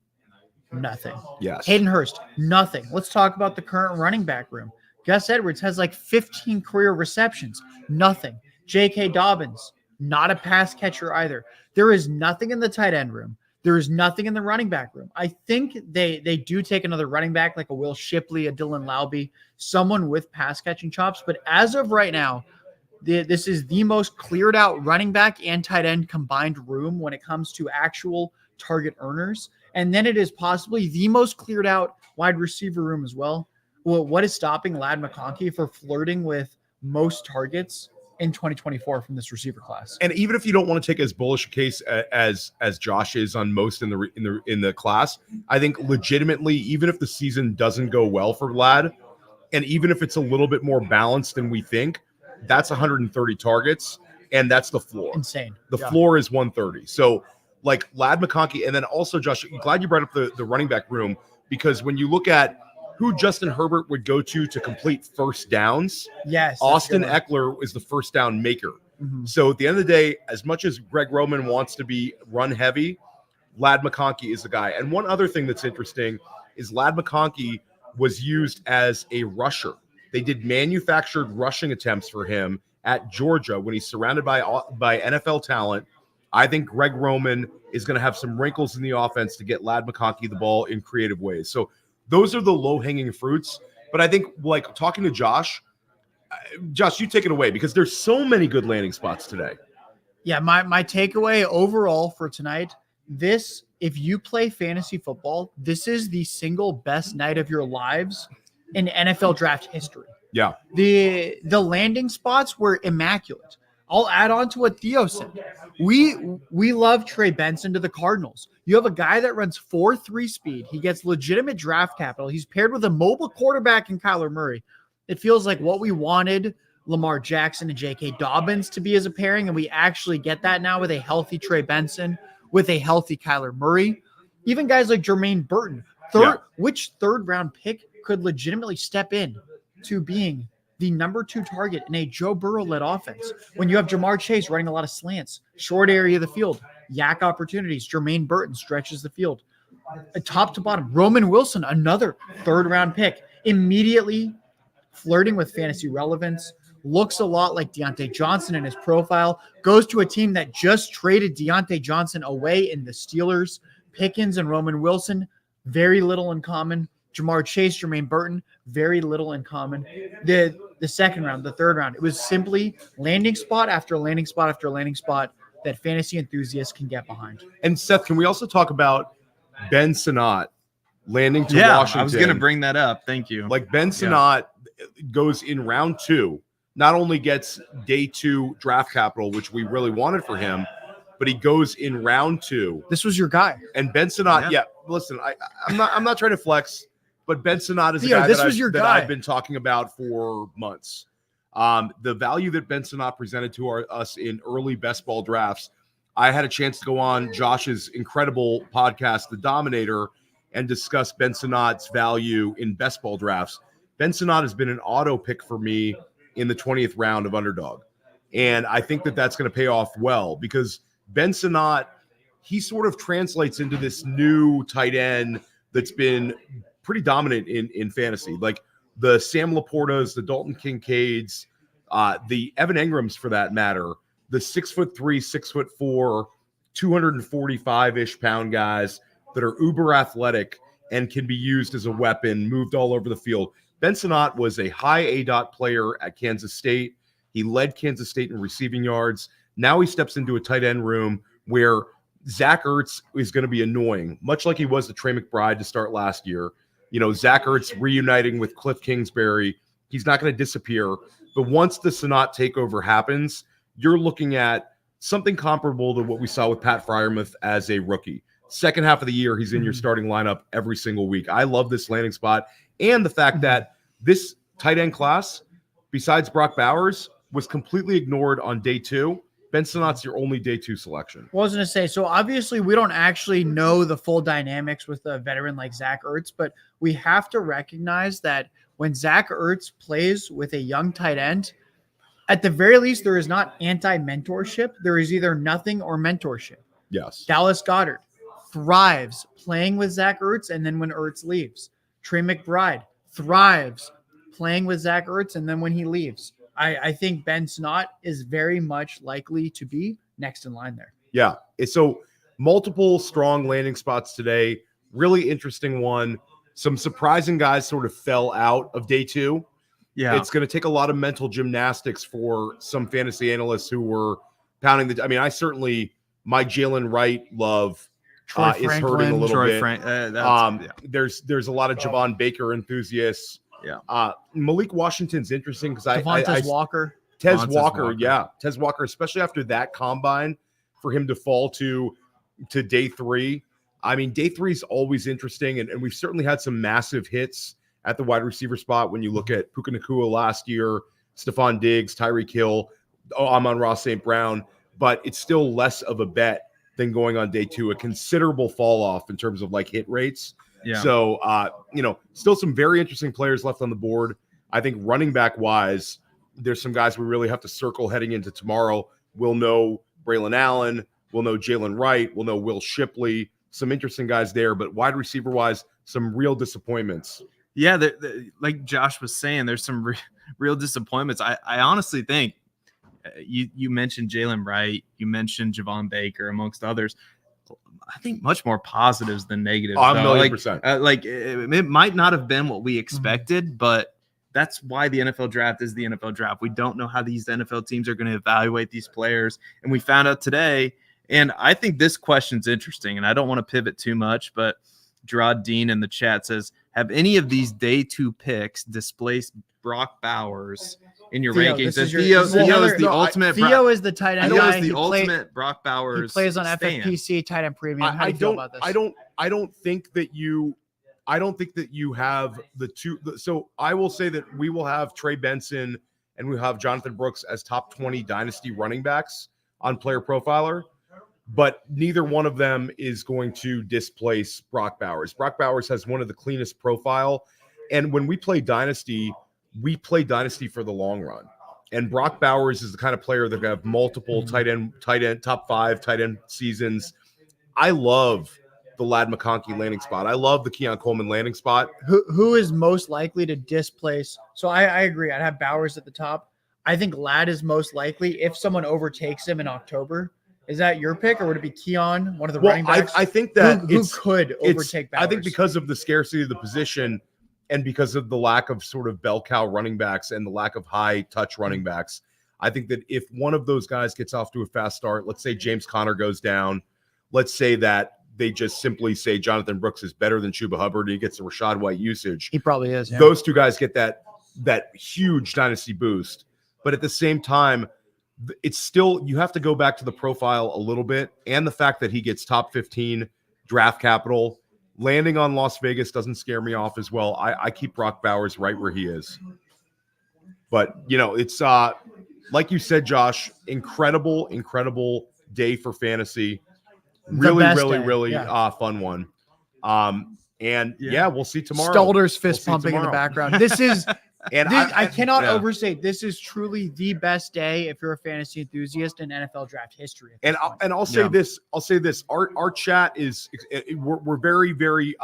nothing. Yes. Hayden Hurst, nothing. Let's talk about the current running back room. Gus Edwards has like 15 career receptions, nothing. J.K. Dobbins, not a pass catcher either. There is nothing in the tight end room. There is nothing in the running back room. I think they do take another running back like a Will Shipley, a Dylan Laube, someone with pass catching chops. But as of right now, this is the most cleared out running back and tight end combined room when it comes to actual target earners. And then it is possibly the most cleared out wide receiver room as well. Well, what is stopping Lad McConkey for flirting with most targets in 2024 from this receiver class? And even if you don't want to take as bullish a case as Josh is on most in the class, I think legitimately, even if the season doesn't go well for Lad, and even if it's a little bit more balanced than we think, that's 130 targets, and that's the floor. Insane. The floor is 130. So like Lad McConkey, and then also Josh, I'm glad you brought up the running back room, because when you look at who Justin Herbert would go to complete first downs. Yes. Austin Eckler is the first down maker. Mm-hmm. So at the end of the day, as much as Greg Roman wants to be run heavy, Lad McConkey is the guy. And one other thing that's interesting is Lad McConkey was used as a rusher. They did manufactured rushing attempts for him at Georgia when he's surrounded by NFL talent. I think Greg Roman is going to have some wrinkles in the offense to get Lad McConkey the ball in creative ways. So those are the low-hanging fruits. But I think, like, talking to Josh, you take it away, because there's so many good landing spots today. Yeah, my takeaway overall for tonight, if you play fantasy football, this is the single best night of your lives in NFL draft history. Yeah. The landing spots were immaculate. I'll add on to what Theo said. We love Trey Benson to the Cardinals. You have a guy that runs 4.3 speed. He gets legitimate draft capital. He's paired with a mobile quarterback in Kyler Murray. It feels like what we wanted Lamar Jackson and J.K. Dobbins to be as a pairing, and we actually get that now with a healthy Trey Benson, with a healthy Kyler Murray. Even guys like Jermaine Burton. Which third-round pick could legitimately step in to being the number 2 target in a Joe Burrow-led offense when you have Jamar Chase running a lot of slants, short area of the field, yak opportunities. Jermaine Burton stretches the field. Top to bottom, Roman Wilson, another third-round pick, immediately flirting with fantasy relevance, looks a lot like Deontay Johnson in his profile, goes to a team that just traded Deontay Johnson away in the Steelers. Pickens and Roman Wilson, very little in common. Jamar Chase, Jermaine Burton, very little in common. The second round, the third round, it was simply landing spot after landing spot after landing spot that fantasy enthusiasts can get behind. And Seth, can we also talk about Ben Sinnott landing to Washington? I was going to bring that up. Thank you. Like Ben Sinnott goes in round 2, not only gets day 2 draft capital, which we really wanted for him, but he goes in round 2. This was your guy. And Ben Sinnott, listen, I'm not trying to flex, but Ben Sinnott is Theo, a guy that I've been talking about for months. The value that Ben Sinnott presented to us in early best ball drafts. I had a chance to go on Josh's incredible podcast, The Dominator, and discuss Ben Sinnott's value in best ball drafts. Ben Sinnott has been an auto pick for me in the 20th round of Underdog. And I think that that's going to pay off well because Ben Sinnott, he sort of translates into this new tight end that's been pretty dominant in fantasy. Like the Sam Laportas, the Dalton Kincaids, the Evan Ingrams for that matter, the 6'3", 6'4", 245-ish pound guys that are uber athletic and can be used as a weapon, moved all over the field. Ben Sinnott was a high ADOT player at Kansas State. He led Kansas State in receiving yards. Now he steps into a tight end room where Zach Ertz is going to be annoying, much like he was to Trey McBride to start last year. You know, Zach Ertz reuniting with Cliff Kingsbury. He's not going to disappear. But once the Sinnott takeover happens, you're looking at something comparable to what we saw with Pat Freiermuth as a rookie. Second half of the year, he's in your starting lineup every single week. I love this landing spot. And the fact that this tight end class, besides Brock Bowers, was completely ignored on day 2. Ben Sinnott's your only day 2 selection. Well, I was going to say, so obviously we don't actually know the full dynamics with a veteran like Zach Ertz, but we have to recognize that when Zach Ertz plays with a young tight end, at the very least, there is not anti-mentorship. There is either nothing or mentorship. Yes. Dallas Goedert thrives playing with Zach Ertz, and then when Ertz leaves. Trey McBride thrives playing with Zach Ertz, and then when he leaves. I think Ben Sinnott is very much likely to be next in line there. Yeah. So multiple strong landing spots today. Really interesting one. Some surprising guys sort of fell out of day 2. Yeah. It's going to take a lot of mental gymnastics for some fantasy analysts who were pounding the – I mean, my Jalen Wright love is hurting a little bit. There's a lot of Javon Baker enthusiasts. Yeah. Malik Washington's interesting because Tez Walker, especially after that combine, for him to fall to day 3. I mean, day 3 is always interesting, and we've certainly had some massive hits at the wide receiver spot when you look at Puka Nacua last year, Stephon Diggs, Tyreek Hill, Amon-Ra St. Brown, but it's still less of a bet than going on day 2, a considerable fall off in terms of like hit rates. Yeah. So, still some very interesting players left on the board. I think running back wise, there's some guys we really have to circle heading into tomorrow. We'll know Braylon Allen. We'll know Jalen Wright. We'll know Will Shipley. Some interesting guys there, but wide receiver wise, some real disappointments. Yeah. Like Josh was saying, there's some real disappointments. I honestly think you mentioned Jalen Wright. You mentioned Javon Baker, amongst others. I think much more positives than negatives. 1,000,000%. It might not have been what we expected, but that's why the NFL draft is the NFL draft. We don't know how these NFL teams are going to evaluate these players. And we found out today. And I think this question's interesting, and I don't want to pivot too much, but Gerard Dean in the chat says, have any of these day 2 picks displaced Brock Bowers in your Theo, rankings. this And is your- Theo this is is another- the ultimate. Theo is the tight end Theo guy. is the ultimate Brock Bowers. He plays on stan. FFPC tight end premium. How do you feel about this? I don't think that you have the two. So I will say that we will have Trey Benson and we have Jonathan Brooks as top 20 dynasty running backs on Player Profiler, but neither one of them is going to displace Brock Bowers. Brock Bowers has one of the cleanest profile. And when we play dynasty for the long run. And Brock Bowers is the kind of player that have multiple tight end, top 5 tight end seasons. I love the Lad McConkey landing spot. I love the Keon Coleman landing spot. Who is most likely to displace? So I agree. I'd have Bowers at the top. I think Lad is most likely if someone overtakes him in October. Is that your pick, or would it be Keon, one of the running backs? I think that who could overtake Bowers? I think because of the scarcity of the position and because of the lack of sort of bell cow running backs and the lack of high touch running backs, I think that if one of those guys gets off to a fast start, let's say James Conner goes down, let's say that they just simply say Jonathan Brooks is better than Chuba Hubbard and he gets the Rachaad White usage. He probably is. Yeah. Those two guys get that huge dynasty boost. But at the same time, it's still, you have to go back to the profile a little bit, and the fact that he gets top 15 draft capital. Landing on Las Vegas doesn't scare me off as well. I keep Brock Bowers right where he is. But, it's like you said, Josh, incredible day for fantasy. Really fun one. And we'll see tomorrow. Stalder's fist pumping in the background. This is and I cannot overstate. This is truly the best day if you're a fantasy enthusiast in NFL draft history. And I'll say this. Our chat is we're very, very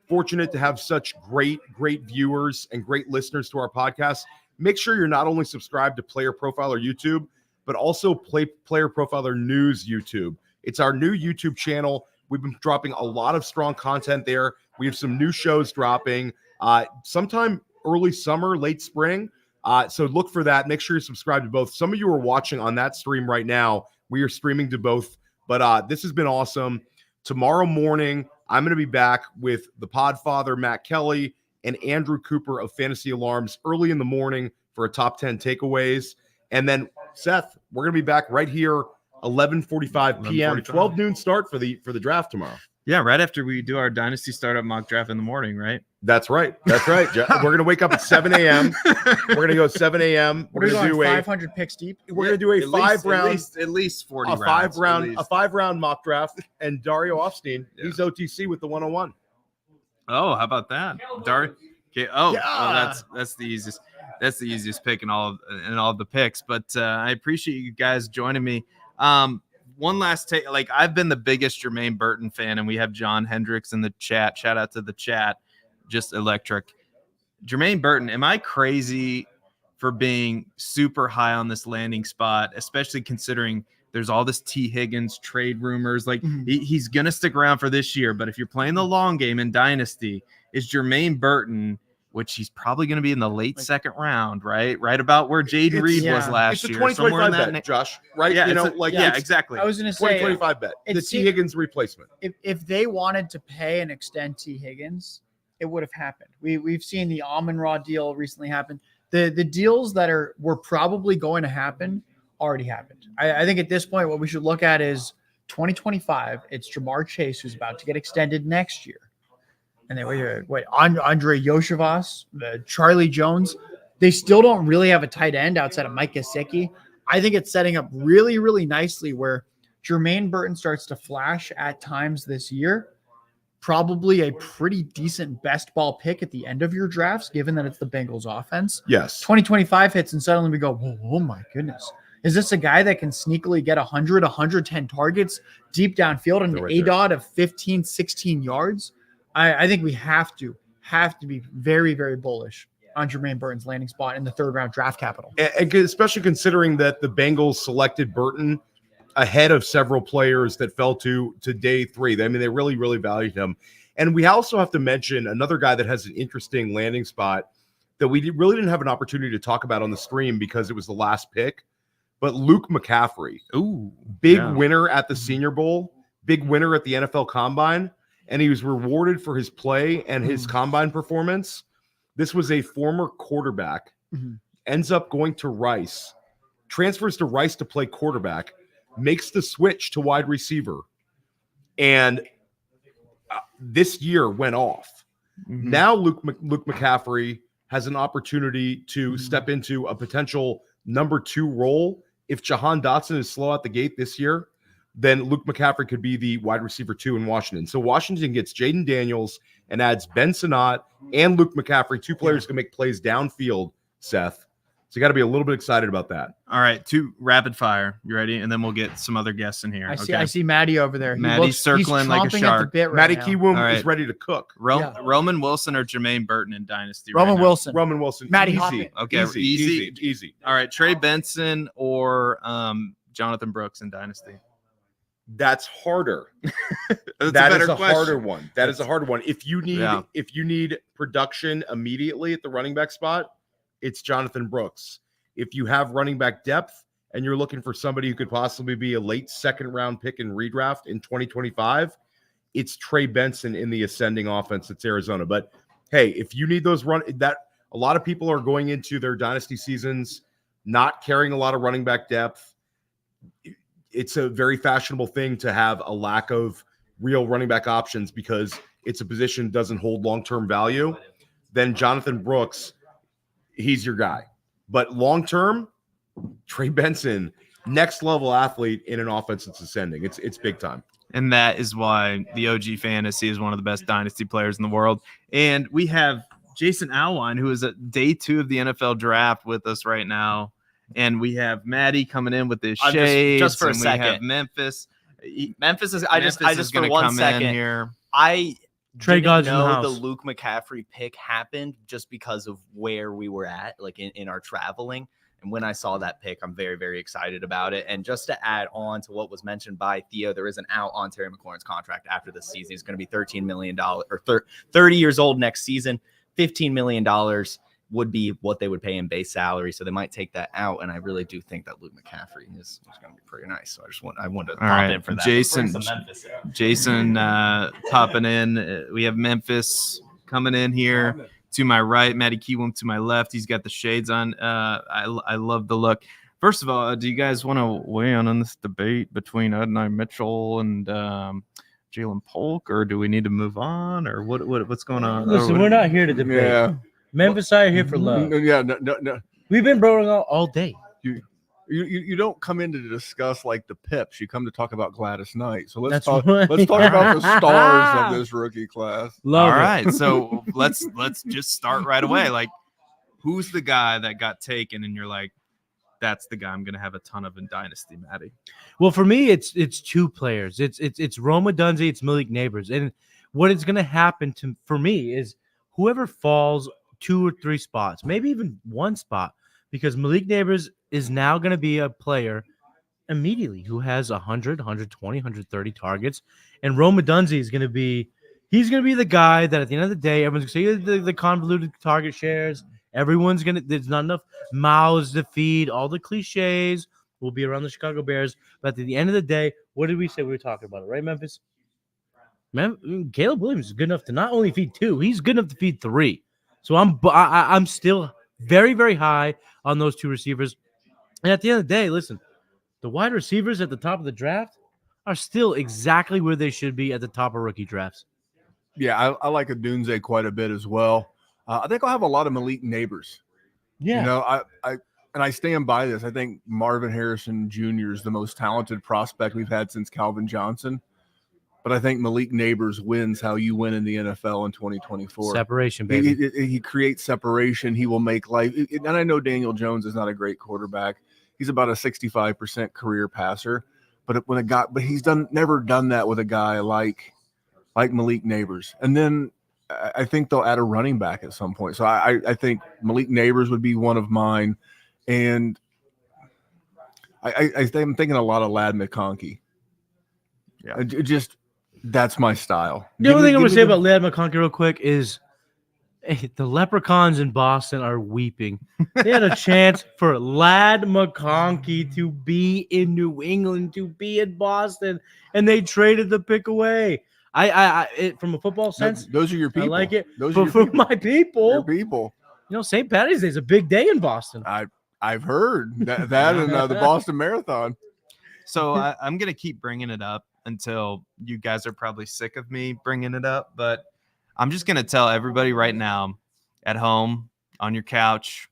fortunate to have such great viewers and great listeners to our podcast. Make sure you're not only subscribed to Player Profiler YouTube, but also Player Profiler News YouTube. It's our new YouTube channel. We've been dropping a lot of strong content there. We have some new shows dropping sometime early summer, late spring. So look for that. Make sure you subscribe to both. Some of you are watching on that stream right now. We are streaming to both. But this has been awesome. Tomorrow morning, I'm going to be back with the Podfather, Matt Kelley, and Andrew Cooper of Fantasy Alarms early in the morning for a top 10 takeaways. And then, Seth, we're going to be back right here 11:45 p.m. 12 noon start for the draft tomorrow. Yeah, right after we do our Dynasty Startup mock draft in the morning, right? That's right. We're going to wake up at 7 a.m. We're going to go 7 a.m. We're going to do 500 picks deep. We're going to do a at least 40 a five-round mock draft. And Dario Offstein, he's OTC with the 101. Oh, how about that, Dario? Okay. That's the easiest. That's the easiest pick in all of the picks. But I appreciate you guys joining me. One last take. Like, I've been the biggest Jermaine Burton fan, and we have John Hendricks in the chat. Shout out to the chat. Just electric. Jermaine Burton, am I crazy for being super high on this landing spot, especially considering there's all this T. Higgins trade rumors? Like, he's going to stick around for this year, but if you're playing the long game in Dynasty, is Jermaine Burton, which he's probably going to be in the late second round, right? Right about where Jaden Reed was last year. It's a 2025 bet, Josh, right? Yeah, exactly. I was going to say 2025 bet. The T. Higgins replacement. If they wanted to pay and extend T. Higgins, it would have happened. We've seen the Amon-Ra deal recently happen. The deals that were probably going to happen already happened. I think at this point, what we should look at is 2025. It's Jamar Chase who's about to get extended next year. And then Andre Yoshivas, Charlie Jones, they still don't really have a tight end outside of Mike Gesicki. I think it's setting up really, really nicely where Jermaine Burton starts to flash at times this year. Probably a pretty decent best ball pick at the end of your drafts, given that it's the Bengals offense. Yes. 2025 hits, and suddenly we go, oh my goodness. Is this a guy that can sneakily get 100, 110 targets deep downfield and an ADOT of 15, 16 yards? I think we have to be very, very bullish on Jermaine Burton's landing spot in the third round draft capital. And especially considering that the Bengals selected Burton ahead of several players that fell to day 3. I mean, they really, really valued him. And we also have to mention another guy that has an interesting landing spot that we really didn't have an opportunity to talk about on the stream because it was the last pick. But Luke McCaffrey, big winner at the Senior Bowl, big winner at the NFL Combine. And he was rewarded for his play and his combine performance. This was a former quarterback ends up going to Rice, transfers to Rice to play quarterback, makes the switch to wide receiver, and this year went off. Now Luke McCaffrey has an opportunity to step into a potential number 2 role. If Jahan Dotson is slow out the gate this year, then Luke McCaffrey could be the wide receiver 2 in Washington. So Washington gets Jaden Daniels and adds Benson and Luke McCaffrey, 2 players who can make plays downfield, Seth. So you got to be a little bit excited about that. All right, 2 rapid fire. You ready? And then we'll get some other guests in here. I see Matty over there. Maddie's circling like a shark. Matty Kiwoom is ready to cook. Roman Wilson or Jermaine Burton in Dynasty? Roman Wilson. Matty, easy. Okay, easy. All right, Trey Benson or Jonathan Brooks in Dynasty? That's harder. That is a harder one. That is a harder one. If you need production immediately at the running back spot, it's Jonathan Brooks. If you have running back depth and you're looking for somebody who could possibly be a late 2nd round pick in redraft in 2025, it's Trey Benson in the ascending offense. It's Arizona. But hey, if you need those a lot of people are going into their dynasty seasons not carrying a lot of running back depth. It's a very fashionable thing to have a lack of real running back options because it's a position that doesn't hold long-term value. Then Jonathan Brooks, he's your guy. But long-term, Trey Benson, next level athlete in an offense that's ascending. It's big time. And that is why the OG Fantasy is one of the best dynasty players in the world. And we have Jason Alwine, who is at day 2 of the NFL draft with us right now. And we have Matty coming in with his shades. Just for a second. We have Memphis. Memphis is. I just for 1 second here. I Trey didn't know the Luke McCaffrey pick happened just because of where we were at, like in our traveling. And when I saw that pick, I'm very, very excited about it. And just to add on to what was mentioned by Theo, there is an out on Terry McLaurin's contract after this season. He's going to be $13 million or 30 years old next season. $15 million would be what they would pay in base salary. So they might take that out. And I really do think that Luke McCaffrey is going to be pretty nice. So I wanted to pop in for that. Jason popping in. We have Memphis coming in here to my right, Matty Kiwoom to my left. He's got the shades on. I love the look. First of all, do you guys want to weigh in on this debate between Adonai Mitchell and Jalen Polk, or do we need to move on, or what's going on? Listen, we're not here to debate. Yeah. Memphis are here for love. Yeah, no. We've been rolling out all day. You don't come in to discuss like the pips. You come to talk about Gladys Knight. So let's That's talk. right. Let's talk about the stars of this rookie class. Love all it. right, so let's just start right away. Like, who's the guy that got taken, and you're like, that's the guy I'm going to have a ton of in Dynasty, Matty? Well, for me, it's 2 players. It's Rome Odunze, it's Malik Neighbors, and what is going to happen for me is whoever falls 2 or 3 spots, maybe even 1 spot, because Malik Neighbors is now going to be a player immediately who has 100, 120, 130 targets, and Rome Odunze is going to be the guy that at the end of the day, everyone's going to say the convoluted target shares. Everyone's going to, there's not enough mouths to feed. All the cliches will be around the Chicago Bears. But at the end of the day, what did we say we were talking about it, right, Memphis? Caleb Williams is good enough to not only feed 2, he's good enough to feed 3. So I'm still very, very high on those 2 receivers. And at the end of the day, listen, the wide receivers at the top of the draft are still exactly where they should be at the top of rookie drafts. Yeah, I like Odunze quite a bit as well. I think I'll have a lot of Malik Neighbors. Yeah. You know, I stand by this. I think Marvin Harrison Jr. is the most talented prospect we've had since Calvin Johnson. But I think Malik Neighbors wins how you win in the NFL in 2024. Separation, baby. He creates separation. He will make life. And I know Daniel Jones is not a great quarterback. He's about a 65% career passer. But he's never done that with a guy like Malik Neighbors. And then I think they'll add a running back at some point. So I think Malik Neighbors would be one of mine. And I'm thinking a lot of Lad McConkey. Yeah. That's my style. The only thing I'm going to say about Lad McConkey real quick is the Leprechauns in Boston are weeping. They had a chance for Lad McConkey to be in New England, to be in Boston, and they traded the pick away. From a football sense, those are your people. I like it. Those but are for my people, your people. St. Patty's Day is a big day in Boston. I've heard that and the Boston Marathon. So I'm going to keep bringing it up until you guys are probably sick of me bringing it up. But I'm just going to tell everybody right now at home, on your couch,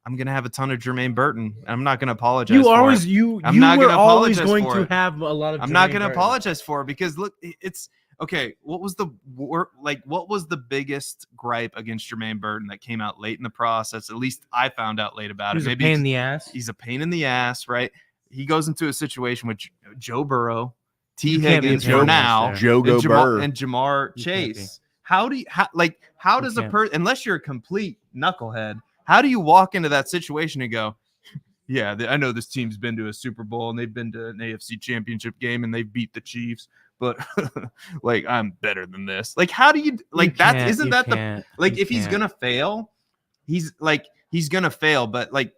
I'm going to have a ton of Jermaine Burton. I'm not going to apologize for it. I'm not going to apologize for it. Have a lot of I'm not going to apologize for it because, look, it's okay. What was the biggest gripe against Jermaine Burton that came out late in the process? At least I found out late about it. He's a pain in the ass. He's a pain in the ass, right? He goes into a situation with Joe Burrow, T. Higgins for now, and Jamar Chase. How does a person, unless you're a complete knucklehead, how do you walk into that situation and go, yeah, I know this team's been to a Super Bowl and they've been to an AFC championship game and they beat the Chiefs, but like, I'm better than this. Like, how do you, like, that isn't that the, like, if he's going to fail, he's going to fail, but like,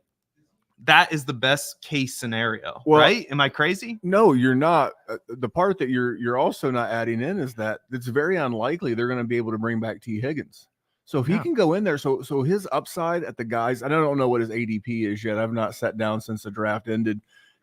that is the best case scenario, right? Am I crazy? No, you're not. The part that you're also not adding in is that it's very unlikely they're going to be able to bring back T. Higgins. So if he can go in there, so his upside at the guys, I don't know what his ADP is yet. I've not sat down since the draft ended.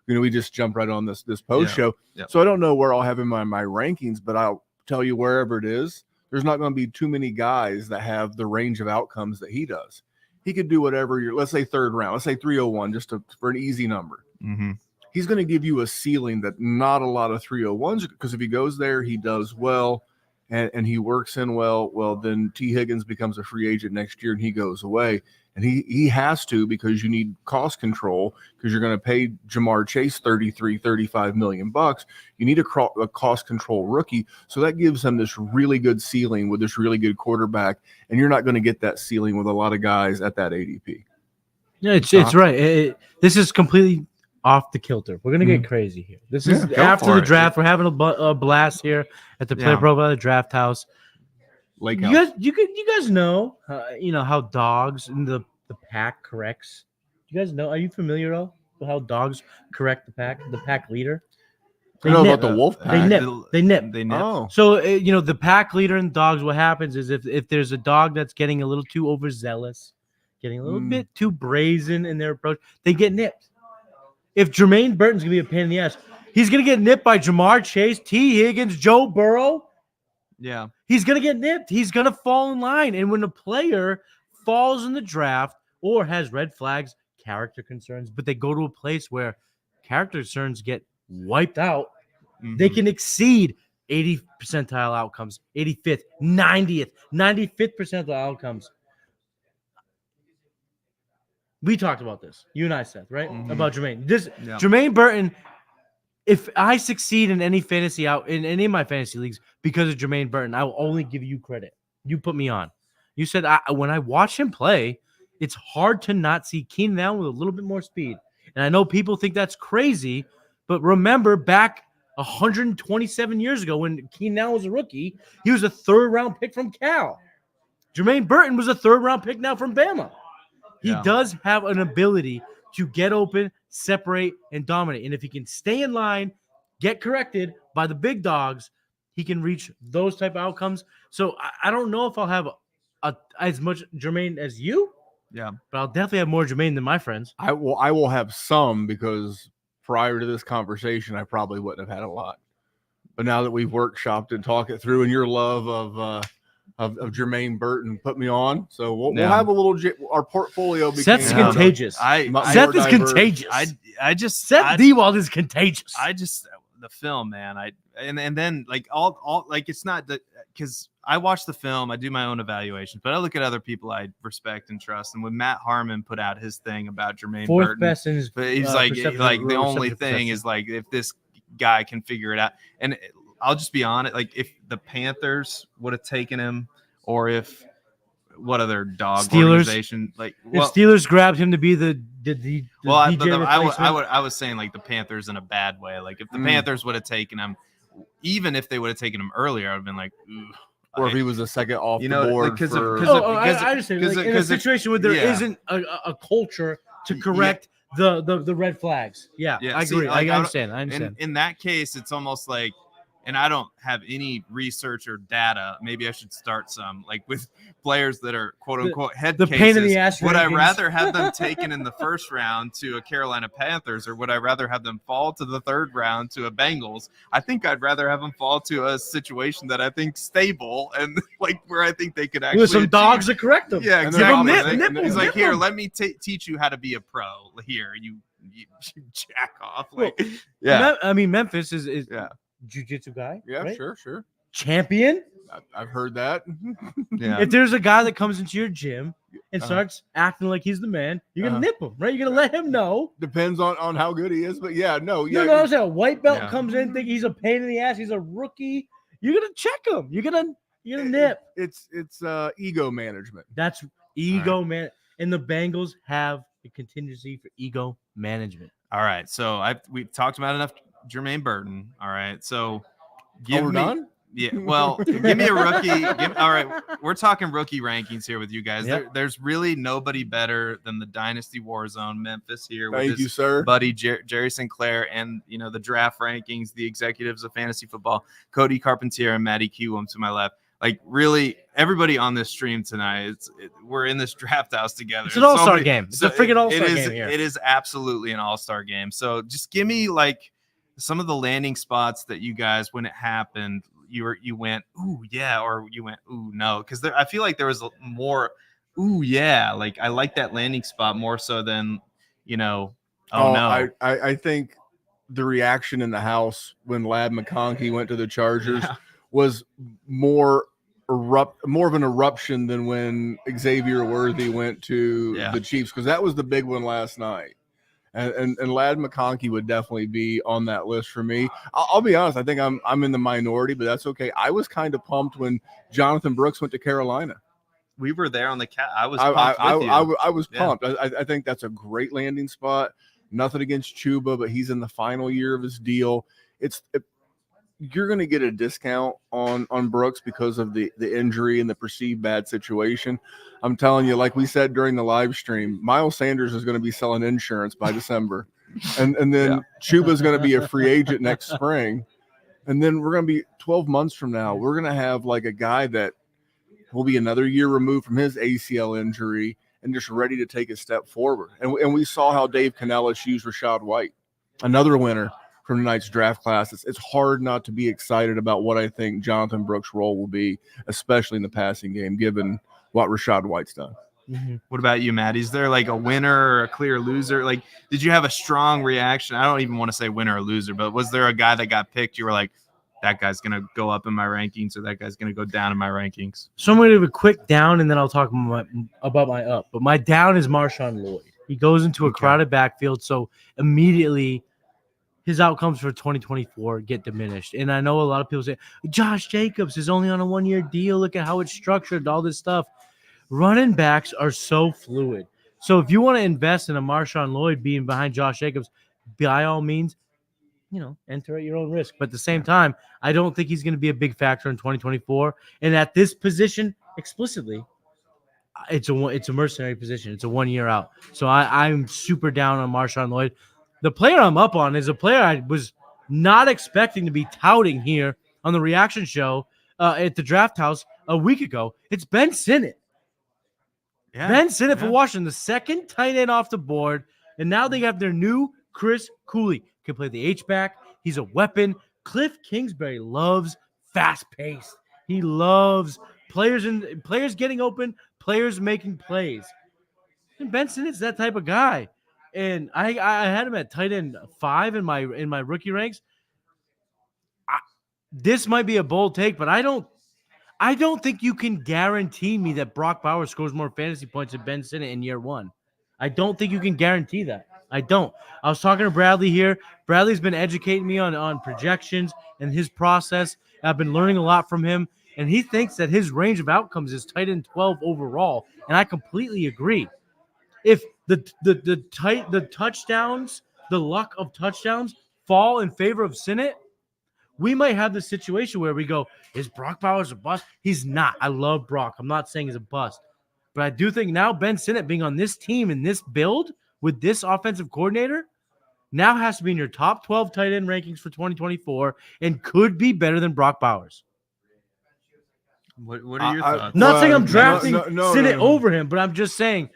We just jumped right on this post show. Yeah. So I don't know where I'll have him in my rankings, but I'll tell you wherever it is, there's not going to be too many guys that have the range of outcomes that he does. He could do whatever let's say third round, let's say 301, just for an easy number. Mm-hmm. He's going to give you a ceiling that not a lot of 301s, because if he goes there, he does well. And he works in well, then T. Higgins becomes a free agent next year and he goes away. And he has to, because you need cost control, because you're going to pay Jamar Chase $35 million. You need a cost control rookie. So that gives him this really good ceiling with this really good quarterback. And you're not going to get that ceiling with a lot of guys at that ADP. Yeah, it's right. This is completely off the kilter. We're gonna get crazy here. This is after the draft. We're having a blast here at the PlayerProfiler Draft House. Lake you guys know, how dogs in the pack corrects. You guys know? Are you familiar at all with how dogs correct the pack leader? I know about the wolf pack. They nip. Oh. So the pack leader in dogs. What happens is if there's a dog that's getting a little too overzealous, getting a little bit too brazen in their approach, they get nipped. If Jermaine Burton's going to be a pain in the ass, he's going to get nipped by Jamar Chase, T. Higgins, Joe Burrow. Yeah. He's going to get nipped. He's going to fall in line. And when a player falls in the draft or has red flags, character concerns, but they go to a place where character concerns get wiped out, they can exceed 80th percentile outcomes, 85th, 90th, 95th percentile outcomes. We talked about this, you and I, Seth, right? About Jermaine. Jermaine Burton, if I succeed in any in any of my fantasy leagues because of Jermaine Burton, I will only give you credit. You put me on. You said when I watch him play, it's hard to not see Keon Allen with a little bit more speed. And I know people think that's crazy, but remember back 127 years ago when Keon Allen was a rookie, he was a third-round pick from Cal. Jermaine Burton was a third-round pick now from Bama. He does have an ability to get open, separate, and dominate. And if he can stay in line, get corrected by the big dogs, he can reach those type of outcomes. So I don't know if I'll have as much Jermaine as you. Yeah. But I'll definitely have more Jermaine than my friends. I will have some, because prior to this conversation, I probably wouldn't have had a lot. But now that we've workshopped and talked it through, and your love of Jermaine Burton put me on, so we'll have a little. Our portfolio. Seth's contagious. Seth is contagious. Seth Diewold is contagious. The film, man. And then like all like, it's not that, because I watch the film, I do my own evaluations, but I look at other people I respect and trust. And when Matt Harmon put out his thing about Jermaine Burton, best in his, but he's like the only thing is like, if this guy can figure it out. And I'll just be honest, like if the Panthers would have taken him, or if what other dog organization, like if Steelers grabbed him to be the I was saying like the Panthers in a bad way. Like if the Panthers would have taken him, even if they would have taken him earlier, I'd have been like, ooh. Or if he was a second off the board. I understand. Like in a situation where there isn't a culture to correct the red flags. Yeah, I agree. I understand. In that case, it's almost like and I don't have any research or data. Maybe I should start some, like with players that are quote unquote head the cases. pain in the ass Would I rankings. rather have them taken in the first round to a Carolina Panthers, or would I rather have them fall to the third round to a Bengals? I think I'd rather have them fall to a situation that I think stable and like where I think they could actually With some achieve. dogs to correct them. Yeah, And exactly. then nip He's them. like, here, let me teach you how to be a pro. Here, you jack off. Like, yeah, I mean, Memphis is Yeah. jiu-jitsu guy. Yeah, right? sure. Champion. I've heard that. yeah. If there's a guy that comes into your gym and starts acting like he's the man, you're gonna nip him, right? You're gonna let him know. Depends on how good he is, but yeah, No, I'm saying a white belt Yeah. comes in, think he's a pain in the ass, he's a rookie. You're gonna check him. You're gonna nip. It's ego management. That's ego, man. And the Bengals have a contingency for ego management. All right. So we've talked about enough Jermaine Burton. All right. So give we're me done? Yeah. Well, give me a rookie. All right. We're talking rookie rankings here with you guys. Yep. There's really nobody better than the Dynasty Warzone Memphis here with Thank his you, sir. buddy Jerry Sinclair and the draft rankings, the executives of fantasy football, Cody Carpentier and Matty Kiwoom to my left. Like really, everybody on this stream tonight, we're in this draft house together. It's an all-star game. It's a freaking all-star it is, game here. It is absolutely an all-star game. So just give me like some of the landing spots that you guys, when it happened, you went, ooh, yeah, or you went, ooh, no. Because I feel like there was more, ooh, yeah. Like I like that landing spot more so than, oh no. I think the reaction in the house when Ladd McConkey went to the Chargers was more of an eruption than when Xavier Worthy went to the Chiefs, because that was the big one last night. And Ladd McConkey would definitely be on that list for me. I'll be honest, I think I'm in the minority, but that's okay. I was kind of pumped when Jonathan Brooks went to Carolina. We were there on the cat. I was pumped with you. I was pumped. I think that's a great landing spot. Nothing against Chuba, but he's in the final year of his deal. You're going to get a discount on Brooks because of the injury and the perceived bad situation. I'm telling you, like we said during the live stream, Miles Sanders is going to be selling insurance by December. And then Chuba is going to be a free agent next spring. And then we're going to be 12 months from now, we're going to have like a guy that will be another year removed from his ACL injury and just ready to take a step forward. And we saw how Dave Canellis used Rachaad White, another winner from tonight's draft class. It's hard not to be excited about what I think Jonathan Brooks' role will be, especially in the passing game, given what Rachaad White's done. Mm-hmm. What about you, Matt? Is there like a winner or a clear loser? Like, did you have a strong reaction? I don't even want to say winner or loser, but was there a guy that got picked? You were like, that guy's going to go up in my rankings, or that guy's going to go down in my rankings? So I'm going to do a quick down, and then I'll talk about my up. But my down is Marshawn Lloyd. He goes into a crowded backfield, so immediately his outcomes for 2024 get diminished. And I know a lot of people say, Josh Jacobs is only on a one-year deal. Look at how it's structured, all this stuff. Running backs are so fluid. So if you want to invest in a Marshawn Lloyd being behind Josh Jacobs, by all means, enter at your own risk. But at the same time, I don't think he's going to be a big factor in 2024. And at this position, explicitly, it's a mercenary position. It's a 1 year out. So I'm super down on Marshawn Lloyd. The player I'm up on is a player I was not expecting to be touting here on the reaction show at the draft house a week ago. It's Ben Sinnott. Yeah, Ben Sinnott for Washington, the second tight end off the board. And now they have their new Chris Cooley. Can play the H-back. He's a weapon. Cliff Kingsbury loves fast pace. He loves players getting open, players making plays. And Ben Sinnott's that type of guy. And I had him at tight end 5 in my rookie ranks. This might be a bold take, but I don't think you can guarantee me that Brock Bowers scores more fantasy points than Ben Sinnott in year 1. I don't think you can guarantee that. I don't. I was talking to Bradley here. Bradley's been educating me on projections and his process. I've been learning a lot from him, and he thinks that his range of outcomes is tight end 12 overall, and I completely agree. If the touchdowns, the luck of touchdowns fall in favor of Sinnott, we might have the situation where we go, is Brock Bowers a bust? He's not. I love Brock. I'm not saying he's a bust. But I do think now Ben Sinnott being on this team in this build with this offensive coordinator, now has to be in your top 12 tight end rankings for 2024 and could be better than Brock Bowers. What are your thoughts? Not saying I'm drafting Sinnott no. over him, but I'm just saying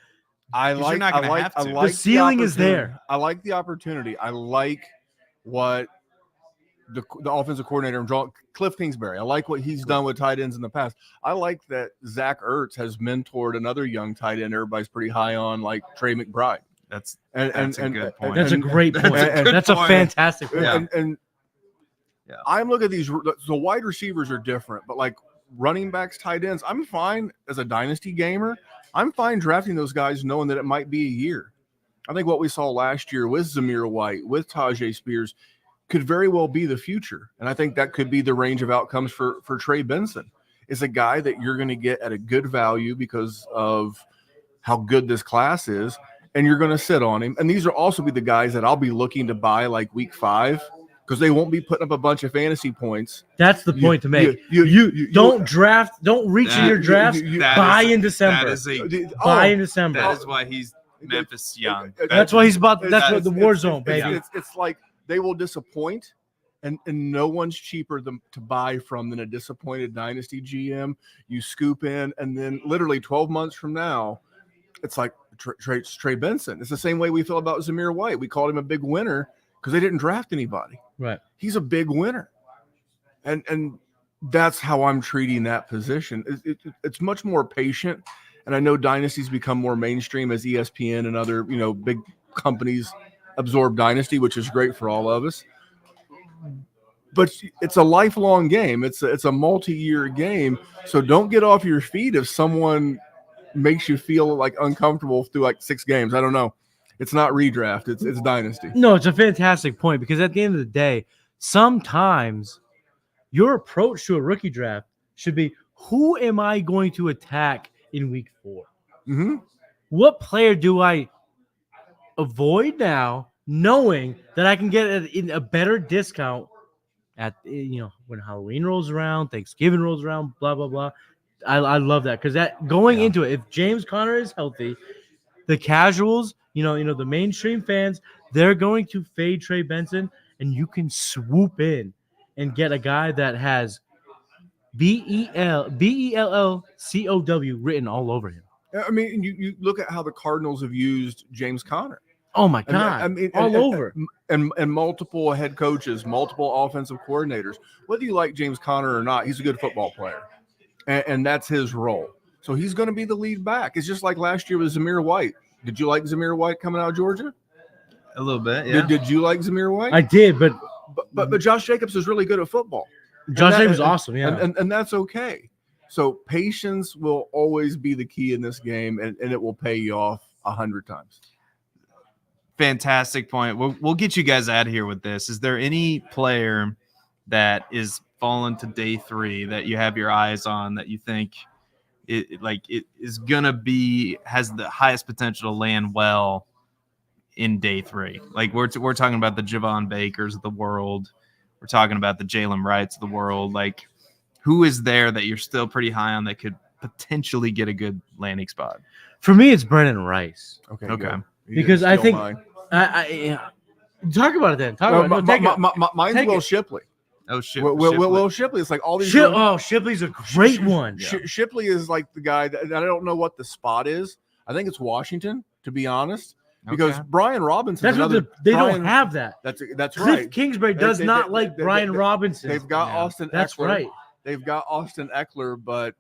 you're not gonna have to. The ceiling is there. I like the opportunity. I like what the offensive coordinator, Cliff Kingsbury. I like what he's done with tight ends in the past. I like that Zach Ertz has mentored another young tight end everybody's pretty high on, like Trey McBride. That's a good point. That's a great point. That's a fantastic point. And I'm looking at these. The wide receivers are different, but like running backs, tight ends, I'm fine as a dynasty gamer. I'm fine drafting those guys knowing that it might be a year. I think what we saw last year with Zamir White, with Tajay Spears, could very well be the future. And I think that could be the range of outcomes for Trey Benson. Is a guy that you're going to get at a good value because of how good this class is, and you're going to sit on him. And these will also be the guys that I'll be looking to buy like week 5 because they won't be putting up a bunch of fantasy points. That's the point to make. You don't draft, don't reach in your drafts, buy in December. Buy in December. That is why he's Memphis Young. That's why he's about. That's what the war zone, baby. It's like they will disappoint, and no one's cheaper to buy from than a disappointed dynasty GM. You scoop in, and then literally 12 months from now, it's like Trey Benson. It's the same way we feel about Zamir White. We called him a big winner because they didn't draft anybody. Right. He's a big winner, and that's how I'm treating that position. It's much more patient. And I know dynasties become more mainstream as ESPN and other, big companies absorb dynasty, which is great for all of us. But it's a lifelong game. It's a multi-year game. So don't get off your feet if someone makes you feel like uncomfortable through like 6 games. I don't know. It's not redraft. It's dynasty. No, it's a fantastic point because at the end of the day, sometimes your approach to a rookie draft should be, who am I going to attack in week 4? Mm-hmm. What player do I avoid now, knowing that I can get a better discount at when Halloween rolls around, Thanksgiving rolls around, blah blah blah. I love that because that going into it, if James Conner is healthy, the casuals, the mainstream fans, they're going to fade Trey Benson, and you can swoop in and get a guy that has BELLCOW written all over him. I mean, you look at how the Cardinals have used James Conner. Oh my God! All over. And multiple head coaches, multiple offensive coordinators. Whether you like James Conner or not, he's a good football player, and that's his role. So he's going to be the lead back. It's just like last year with Zamir White. Did you like Zamir White coming out of Georgia? A little bit, yeah. Did you like Zamir White? I did, but Josh Jacobs is really good at football. Josh Jacobs is awesome, yeah, and that's okay. So patience will always be the key in this game, and it will pay you off 100 times. Fantastic point. We'll get you guys out of here with this. Is there any player that is fallen to day 3 that you have your eyes on that you think it is gonna has the highest potential to land well in day 3? Like we're talking about the Javon Bakers of the world. We're talking about the Jalen Wrights of the world. Like, who is there that you're still pretty high on that could potentially get a good landing spot? For me, it's Brennan Rice. Okay. Because I think I talk about it then. Mine's Will Shipley. Oh, Shipley. Will Shipley. It's like all these. Shipley's a great one. Shipley is like the guy that I don't know what the spot is. I think it's Washington, to be honest. Because Brian Robinson, they don't have that. That's Cliff right. Kingsbury does not like Brian Robinson. They've got Austin. That's Eckler. right. They've got Austin Eckler, but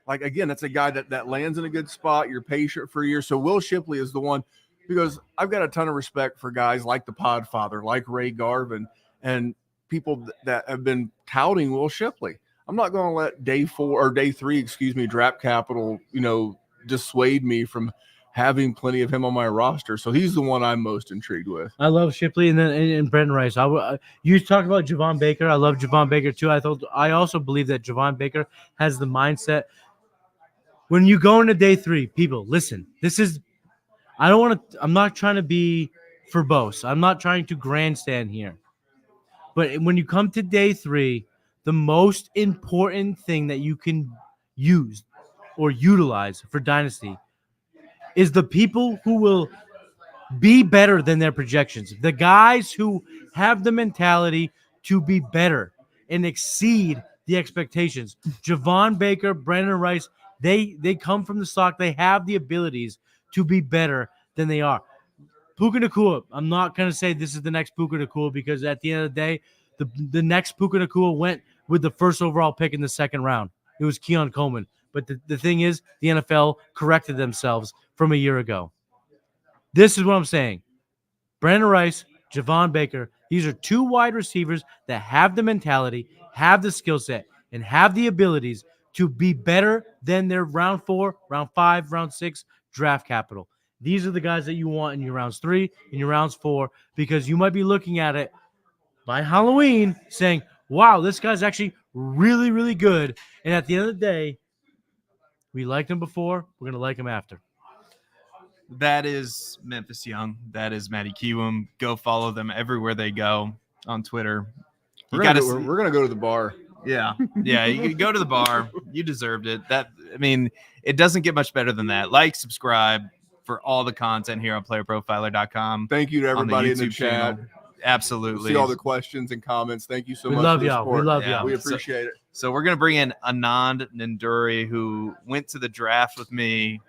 like again, that's a guy that lands in a good spot. You're patient for a year. So Will Shipley is the one, because I've got a ton of respect for guys like the Podfather, like Ray Garvin, and people that have been touting Will Shipley. I'm not going to let day 3, draft capital, dissuade me from having plenty of him on my roster. So he's the one I'm most intrigued with. I love Shipley and Brendan Rice. You talked about Javon Baker. I love Javon Baker too. I also believe that Javon Baker has the mindset. When you go into day 3, people, listen, I'm not trying to be verbose. I'm not trying to grandstand here. But when you come to day 3, the most important thing that you can use or utilize for Dynasty is the people who will be better than their projections. The guys who have the mentality to be better and exceed the expectations. Javon Baker, Brandon Rice, they come from the stock. They have the abilities to be better than they are. Puka Nacua, I'm not going to say this is the next Puka Nacua because at the end of the day, the next Puka Nacua went with the first overall pick in the second round. It was Keon Coleman. But the thing is, the NFL corrected themselves from a year ago. This is what I'm saying. Brandon Rice, Javon Baker, these are two wide receivers that have the mentality, have the skill set, and have the abilities to be better than their round 4, round 5, round 6 draft capital. These are the guys that you want in your rounds 3 and your rounds 4 because you might be looking at it by Halloween saying, wow, this guy's actually really, really good. And at the end of the day, we liked him before. We're going to like him after. That is Memphis Young. That is Matty Kiwoom. Go follow them everywhere they go on Twitter. We're gonna go to the bar. Yeah. You can go to the bar. You deserved it. It doesn't get much better than that. Like, subscribe for all the content here on PlayerProfiler.com. Thank you to everybody in the chat. Channel. Absolutely. See all the questions and comments. Thank you so much. We love for the y'all. support. We love y'all. We appreciate it. So we're gonna bring in Anand Nanduri, who went to the draft with me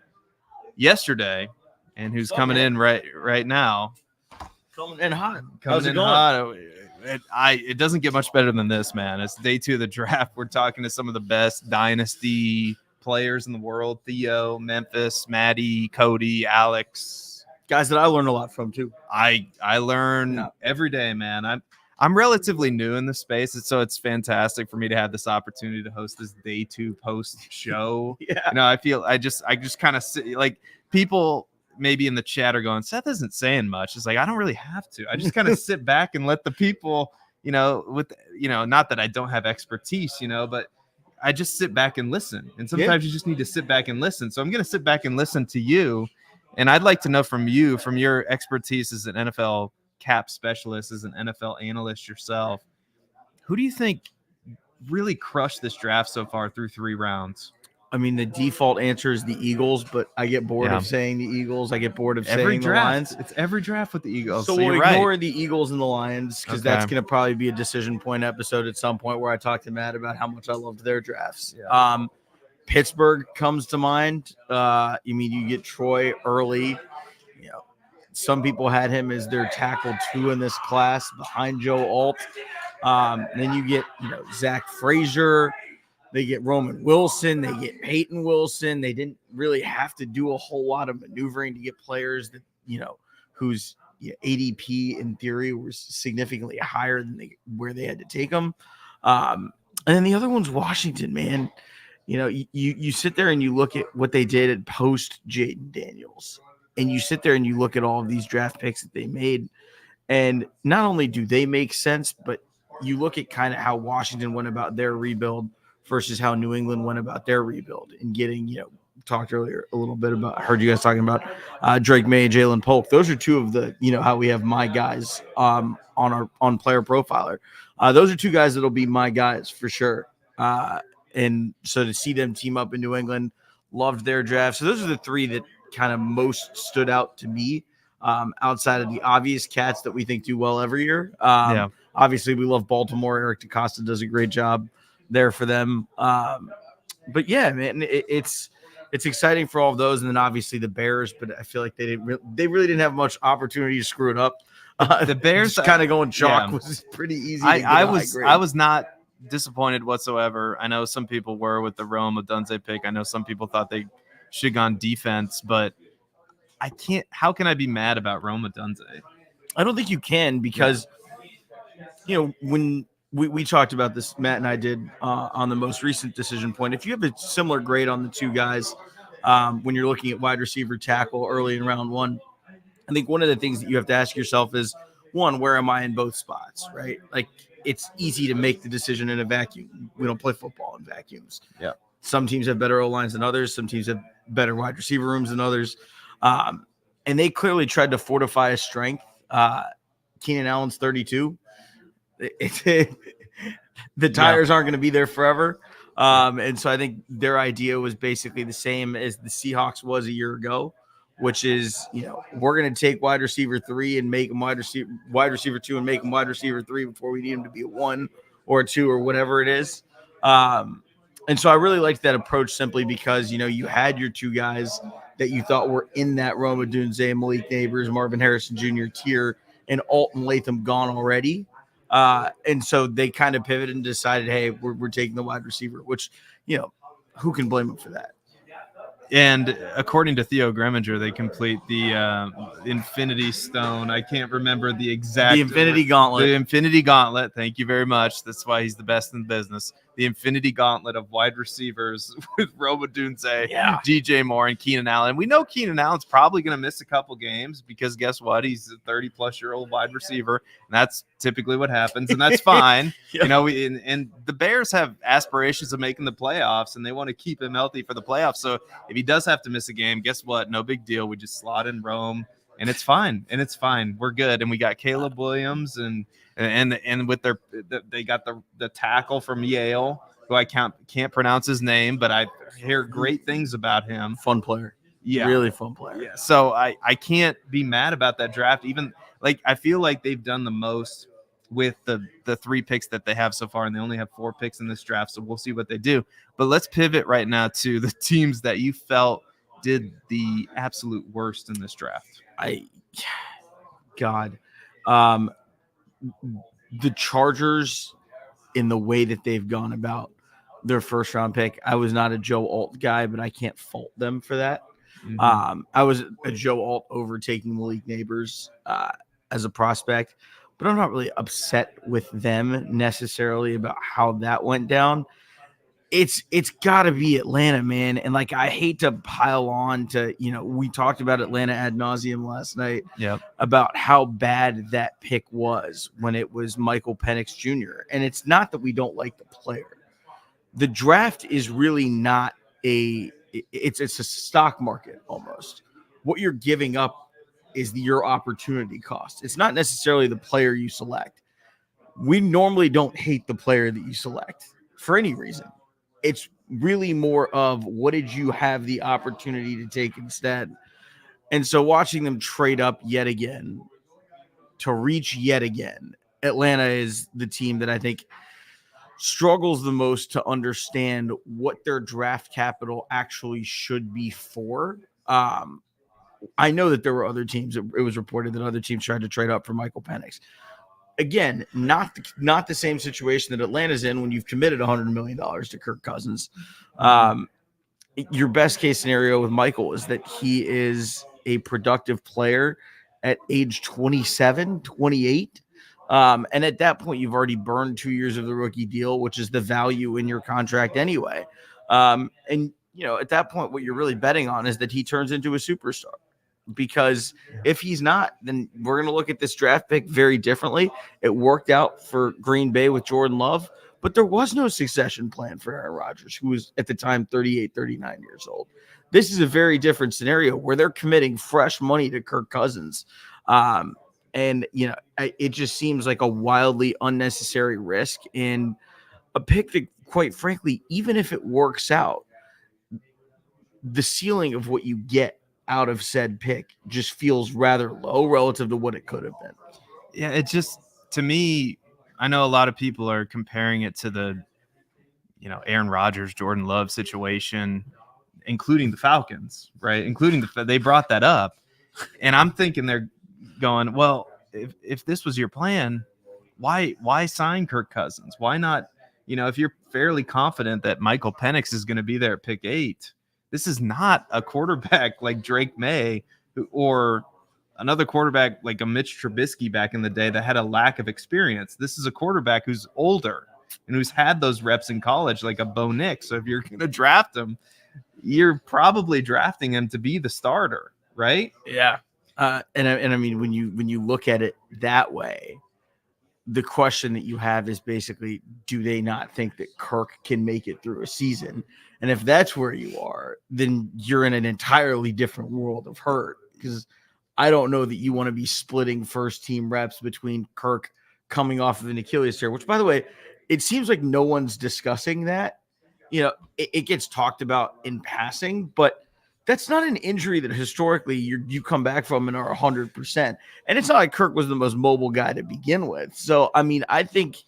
yesterday, and who's coming in right now. Coming in hot. Coming in hot. It doesn't get much better than this, man. It's day 2 of the draft. We're talking to some of the best Dynasty players in the world. Theo, Memphis, Matty, Cody, Alex. Guys that I learned a lot from too. I learn every day, man. I'm relatively new in this space, so it's fantastic for me to have this opportunity to host this day 2 post show. Yeah. I feel I just kind of sit, like, people maybe in the chat are going, Seth isn't saying much. It's like, I don't really have to. I just kind of sit back and let the people, not that I don't have expertise, but I just sit back and listen. And sometimes you just need to sit back and listen. So I'm going to sit back and listen to you. And I'd like to know from you, from your expertise as an NFL cap specialist, as an NFL analyst yourself, who do you think really crushed this draft so far through 3 rounds? I mean, the default answer is the Eagles, but I get bored of saying the Eagles. I get bored of every saying draft. the Lions. It's every draft with the Eagles. So we'll ignore the Eagles and the Lions because that's going to probably be a decision point episode at some point where I talk to Matt about how much I loved their drafts. Yeah. Pittsburgh comes to mind. You get Troy early. Some people had him as their tackle 2 in this class behind Joe Alt. Then you get Zach Frazier. They get Roman Wilson. They get Peyton Wilson. They didn't really have to do a whole lot of maneuvering to get players that whose ADP in theory was significantly higher than where they had to take them. And then the other one's Washington, man. You sit there and you look at what they did at post Jaden Daniels, and you sit there and you look at all of these draft picks that they made, and not only do they make sense, but you look at kind of how Washington went about their rebuild versus how New England went about their rebuild and getting, talked earlier a little bit about, I heard you guys talking about Drake May and Jalen Polk. Those are 2 of the, how we have my guys on Player Profiler. Those are 2 guys that'll be my guys for sure. And so to see them team up in New England, loved their draft. So those are the 3 that kind of most stood out to me outside of the obvious cats that we think do well every year. Obviously, we love Baltimore. Eric DeCosta does a great job there for them. But yeah, man, it's exciting for all of those. And then obviously the Bears, but I feel like they really didn't have much opportunity to screw it up. The Bears kind of going chalk was pretty easy. I was not disappointed whatsoever. I know some people were with the Rome Odunze pick. I know some people thought they should have gone defense, but how can I be mad about Rome Odunze? I don't think you can because, when we talked about this, Matt and I did on the most recent decision point. If you have a similar grade on the 2 guys, when you're looking at wide receiver tackle early in round 1, I think one of the things that you have to ask yourself is, 1, where am I in both spots, right? Like, it's easy to make the decision in a vacuum. We don't play football in vacuums. Yeah. Some teams have better O-lines than others. Some teams have better wide receiver rooms than others. And they clearly tried to fortify a strength. Keenan Allen's 32. The tires aren't going to be there forever. And so I think their idea was basically the same as the Seahawks was a year ago, which is, we're going to take wide receiver 3 and make him wide receiver 2 and make him wide receiver 3 before we need him to be a 1 or a 2 or whatever it is. And so I really liked that approach simply because, you had your 2 guys that you thought were in that Rome Odunze, Malik Neighbors, Marvin Harrison Jr. tier, and Alton Latham gone already. And so they kind of pivoted and decided, hey, we're taking the wide receiver, which, who can blame them for that? And according to Theo Gremminger, they complete the Infinity Stone. I can't remember the exact. The Infinity Gauntlet. The Infinity Gauntlet. Thank you very much. That's why he's the best in the business. The Infinity Gauntlet of wide receivers with Rome Odunze, DJ Moore, and Keenan Allen. We know Keenan Allen's probably going to miss a couple games because guess what? He's a 30-plus-year-old wide receiver, and that's typically what happens, and that's fine. And the Bears have aspirations of making the playoffs, and they want to keep him healthy for the playoffs. So if he does have to miss a game, guess what? No big deal. We just slot in Rome, and it's fine. We're good. And we got Caleb Williams and with they got the tackle from Yale, who I can't pronounce his name, but I hear great things about him. Fun player. Yeah. Really fun player. Yeah. So I can't be mad about that draft. Even I feel like they've done the most with the 3 picks that they have so far, and they only have 4 picks in this draft. So we'll see what they do. But let's pivot right now to the teams that you felt did the absolute worst in this draft. The Chargers, in the way that they've gone about their first round pick, I was not a Joe Alt guy, but I can't fault them for that. Mm-hmm. I was a Joe Alt overtaking Malik Neighbors as a prospect, but I'm not really upset with them necessarily about how that went down. It's got to be Atlanta, man. And I hate to pile on to, we talked about Atlanta ad nauseum last night about how bad that pick was when it was Michael Penix Jr. And it's not that we don't like the player. The draft is really not it's a stock market almost. What you're giving up is your opportunity cost. It's not necessarily the player you select. We normally don't hate the player that you select for any reason. It's really more of what did you have the opportunity to take instead? And so watching them trade up yet again to reach yet again, Atlanta is the team that I think struggles the most to understand what their draft capital actually should be for. I know that there were other teams. It was reported that other teams tried to trade up for Michael Penix. Again, not the same situation that Atlanta's in when you've committed $100 million to Kirk Cousins. Your best case scenario with Michael is that he is a productive player at age 27, 28. And at that point, you've already burned 2 years of the rookie deal, which is the value in your contract anyway. And, at that point, what you're really betting on is that he turns into a superstar. Because if he's not, then we're going to look at this draft pick very differently. It worked out for Green Bay with Jordan Love, but there was no succession plan for Aaron Rodgers, who was at the time 38, 39 years old. This is a very different scenario where they're committing fresh money to Kirk Cousins. And, it just seems like a wildly unnecessary risk and a pick that, quite frankly, even if it works out, the ceiling of what you get out of said pick just feels rather low relative to what it could have been. Yeah, it just, to me, I know a lot of people are comparing it to the, Aaron Rodgers, Jordan Love situation, including the Falcons, right? They brought that up. And I'm thinking they're going, well, if this was your plan, why sign Kirk Cousins? Why not, if you're fairly confident that Michael Penix is going to be there at pick 8, this is not a quarterback like Drake May or another quarterback like a Mitch Trubisky back in the day that had a lack of experience. This is a quarterback who's older and who's had those reps in college, like a Bo Nix. So if you're going to draft him, you're probably drafting him to be the starter, right? Yeah. And I mean, when you look at it that way, the question that you have is basically, do they not think that Kirk can make it through a season? And if that's where you are, then you're in an entirely different world of hurt, because I don't know that you want to be splitting first team reps between Kirk coming off of an Achilles tear, which, by the way, it seems like no one's discussing that. It gets talked about in passing, but that's not an injury that historically you come back from and are 100%. And it's not like Kirk was the most mobile guy to begin with. So, I mean, I think,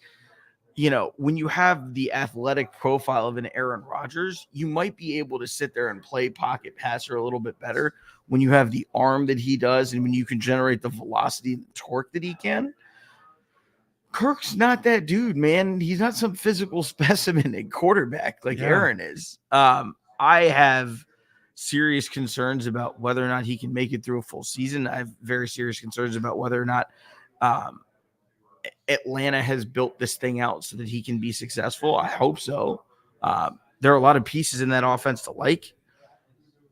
when you have the athletic profile of an Aaron Rodgers, you might be able to sit there and play pocket passer a little bit better when you have the arm that he does and when you can generate the velocity and torque that he can. Kirk's not that dude, man. He's not some physical specimen at quarterback like Aaron is. I have serious concerns about whether or not he can make it through a full season. I have very serious concerns about whether or not Atlanta has built this thing out so that he can be successful. I hope so. There are a lot of pieces in that offense to like.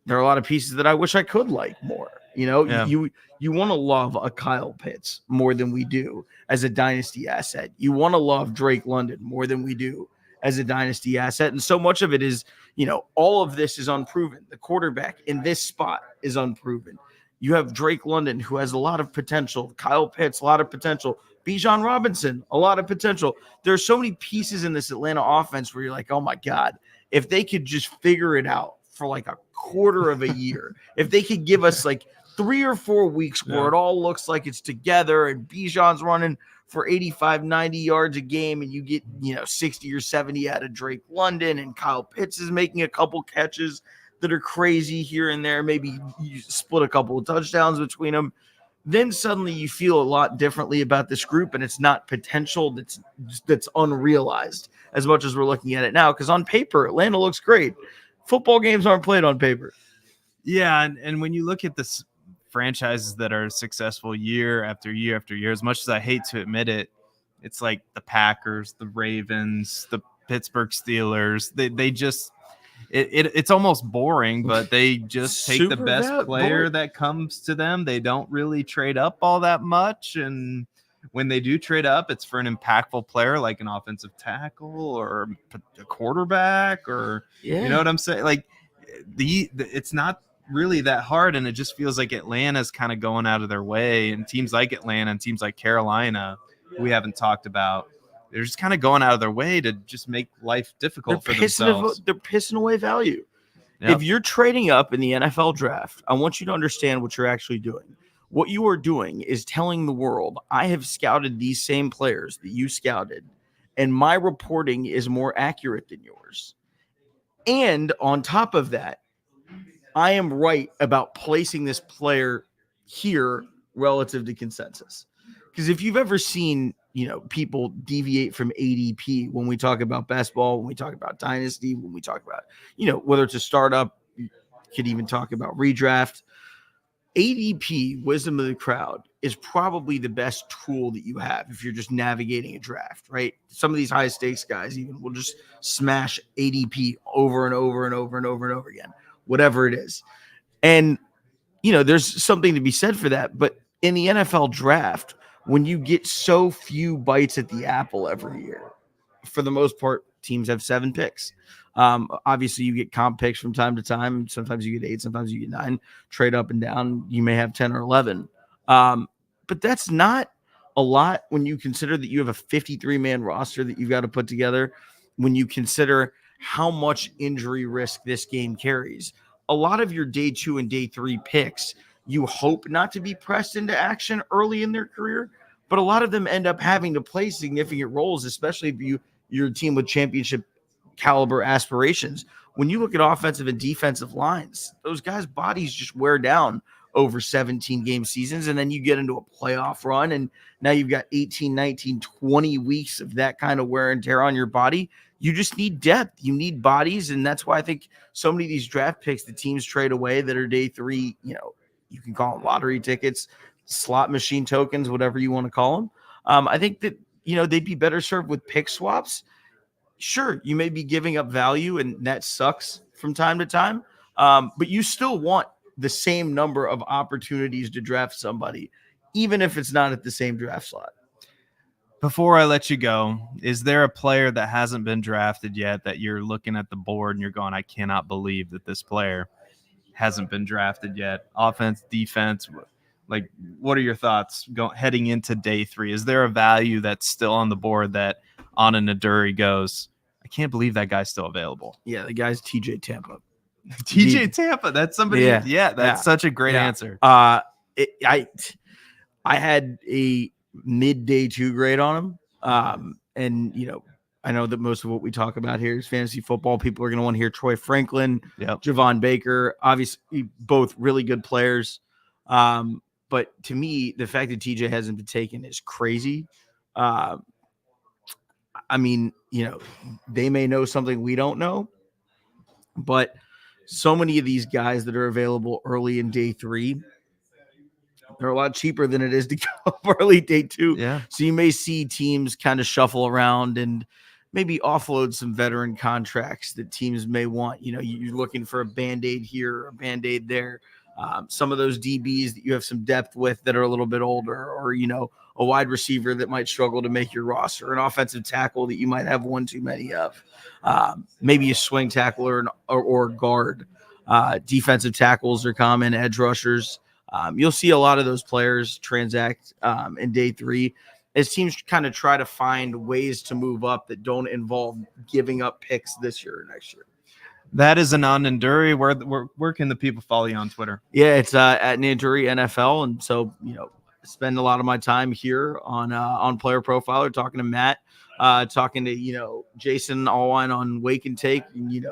There are a lot of pieces that I wish I could like more. You want to love a Kyle Pitts more than we do as a dynasty asset. You want to love Drake London more than we do as a dynasty asset. And so much of it is, all of this is unproven. The quarterback in this spot is unproven. You have Drake London, who has a lot of potential. Kyle Pitts, a lot of potential. Bijan Robinson, a lot of potential. There are so many pieces in this Atlanta offense where you're like, oh my God, if they could just figure it out for like a quarter of a year, if they could give us like 3 or 4 weeks where it all looks like it's together and Bijan's running for 85, 90 yards a game and you get, 60 or 70 out of Drake London and Kyle Pitts is making a couple catches that are crazy here and there. Maybe you split a couple of touchdowns between them. Then suddenly you feel a lot differently about this group, and it's not potential that's unrealized as much as we're looking at it now. Because on paper, Atlanta looks great. Football games aren't played on paper. Yeah, and when you look at this franchises that are successful year after year after year, as much as I hate to admit it, it's like the Packers, the Ravens, the Pittsburgh Steelers. They just it's almost boring, but they just take the best player that comes to them. They don't really trade up all that much, and when they do trade up, it's for an impactful player like an offensive tackle or a quarterback, or you know what I'm saying? Like it's not really that hard, and it just feels like Atlanta's kind of going out of their way, and teams like Atlanta and teams like Carolina, who we haven't talked about, they're just kind of going out of their way to just make life difficult for themselves. They're pissing away value. Yep. If you're trading up in the NFL draft, I want you to understand what you're actually doing. What you are doing is telling the world, I have scouted these same players that you scouted, and my reporting is more accurate than yours. And on top of that, I am right about placing this player here relative to consensus. Because if you've ever seen, people deviate from ADP when we talk about best ball, when we talk about dynasty, when we talk about, whether it's a startup, you could even talk about redraft. ADP, wisdom of the crowd, is probably the best tool that you have if you're just navigating a draft, right? Some of these high stakes guys even will just smash ADP over and over and over and over and over again, whatever it is. And, there's something to be said for that. But in the NFL draft, when you get so few bites at the apple every year, for the most part, teams have 7 picks. Obviously, you get comp picks from time to time. Sometimes you get 8, sometimes you get 9. Trade up and down, you may have 10 or 11. But that's not a lot when you consider that you have a 53-man roster that you've got to put together, when you consider how much injury risk this game carries. A lot of your day 2 and day 3 picks, you hope not to be pressed into action early in their career, but a lot of them end up having to play significant roles, especially if you're a team with championship caliber aspirations. When you look at offensive and defensive lines, those guys' bodies just wear down over 17 game seasons, and then you get into a playoff run, and now you've got 18, 19, 20 weeks of that kind of wear and tear on your body. You just need depth. You need bodies, and that's why I think so many of these draft picks the teams trade away that are day 3, you can call them lottery tickets, slot machine tokens, whatever you want to call them. I think that, they'd be better served with pick swaps. Sure, you may be giving up value, and that sucks from time to time, but you still want the same number of opportunities to draft somebody, even if it's not at the same draft slot. Before I let you go, is there a player that hasn't been drafted yet that you're looking at the board and you're going, I cannot believe that this player hasn't been drafted yet? Offense, defense, like, what are your thoughts heading into day 3? Is there a value that's still on the board that Anand Nanduri goes, I can't believe that guy's still available? Yeah, the guy's TJ Tampa. TJ Tampa. That's somebody. Yeah, that's such a great answer. I had a mid day 2 grade on him. And I know that most of what we talk about here is fantasy football. People are going to want to hear Troy Franklin, Javon Baker, obviously both really good players. But to me, the fact that TJ hasn't been taken is crazy. I mean, they may know something we don't know, but so many of these guys that are available early in day 3, they're a lot cheaper than it is to go early day 2. Yeah. So you may see teams kind of shuffle around and maybe offload some veteran contracts that teams may want. You're looking for a Band-Aid here, a Band-Aid there. Some of those DBs that you have some depth with that are a little bit older, or, a wide receiver that might struggle to make your roster, an offensive tackle that you might have one too many of, maybe a swing tackle or guard. Defensive tackles are common, edge rushers. You'll see a lot of those players transact in day 3 as teams kind of try to find ways to move up that don't involve giving up picks this year or next year. That is Anand Nanduri. Where can the people follow you on Twitter? Yeah, it's at Nanduri NFL. And so, spend a lot of my time here on Player Profiler, talking to Matt, talking to, Jason Allwine on Wake and Take. And, it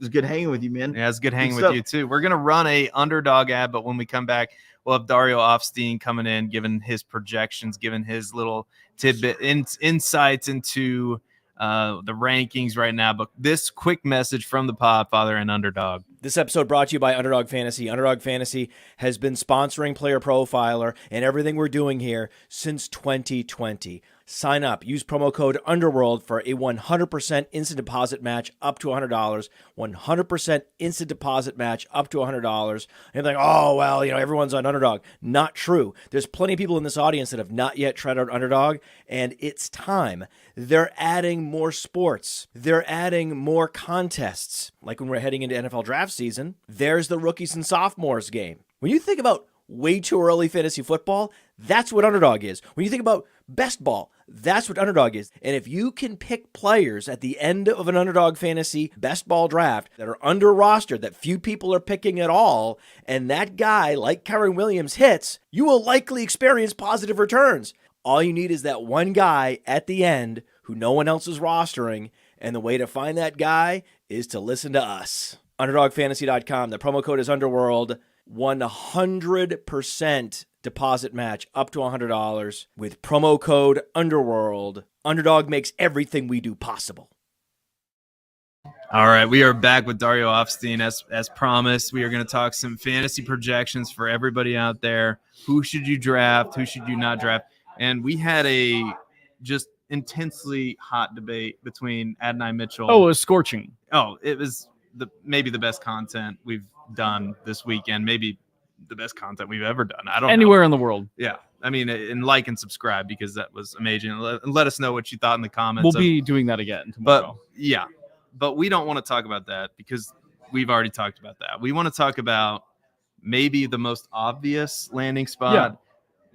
was good hanging with you, man. Yeah, it's good hanging with you too. We're going to run a underdog ad, but when we come back, we'll have Dario Offstein coming in, giving his projections, giving his little tidbit insights into the rankings right now. But this quick message from the Podfather and Underdog. This episode brought to you by Underdog Fantasy. Underdog Fantasy has been sponsoring Player Profiler and everything we're doing here since 2020. Sign up. Use promo code UNDERWORLD for a 100% instant deposit match up to $100. 100% instant deposit match up to $100. And you're like, oh, well, everyone's on Underdog. Not true. There's plenty of people in this audience that have not yet tried out Underdog, and it's time. They're adding more sports. They're adding more contests. Like when we're heading into NFL draft season, there's the rookies and sophomores game. When you think about way too early fantasy football, that's what Underdog is. When you think about best ball, that's what Underdog is. And if you can pick players at the end of an Underdog Fantasy best ball draft that are under rostered, that few people are picking at all, and that guy, like Kyren Williams, hits, you will likely experience positive returns. All you need is that one guy at the end who no one else is rostering, and the way to find that guy is to listen to us. UnderdogFantasy.com. The promo code is Underworld. 100% deposit match up to $100 with promo code Underworld. Underdog makes everything we do possible. All right, we are back with Dario Offstein. As promised, we are going to talk some fantasy projections for everybody out there. Who should you draft? Who should you not draft? And we had a just intensely hot debate between Adonai Mitchell. Oh, it was scorching. Oh, it was maybe the best content we've done this weekend. Maybe the best content we've ever done. I don't anywhere know. In the world. Yeah. I mean, and like and subscribe because that was amazing. Let us know what you thought in the comments. We'll be doing that again tomorrow. But we don't want to talk about that because we've already talked about that. We want to talk about maybe the most obvious landing spot. Yeah.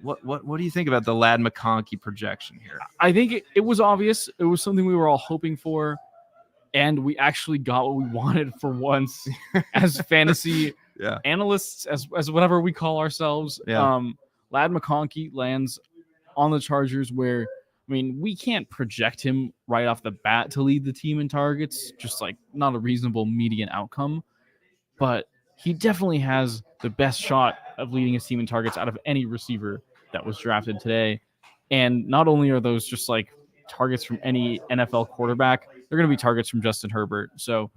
What do you think about the Lad McConkey projection here? I think it was obvious. It was something we were all hoping for, and we actually got what we wanted for once as fantasy analysts, as whatever we call ourselves. Yeah. Lad McConkey lands on the Chargers where, I mean, we can't project him right off the bat to lead the team in targets, just like not a reasonable median outcome, but he definitely has the best shot of leading his team in targets out of any receiver that was drafted today. And not only are those just like targets from any NFL quarterback, they're going to be targets from Justin Herbert. So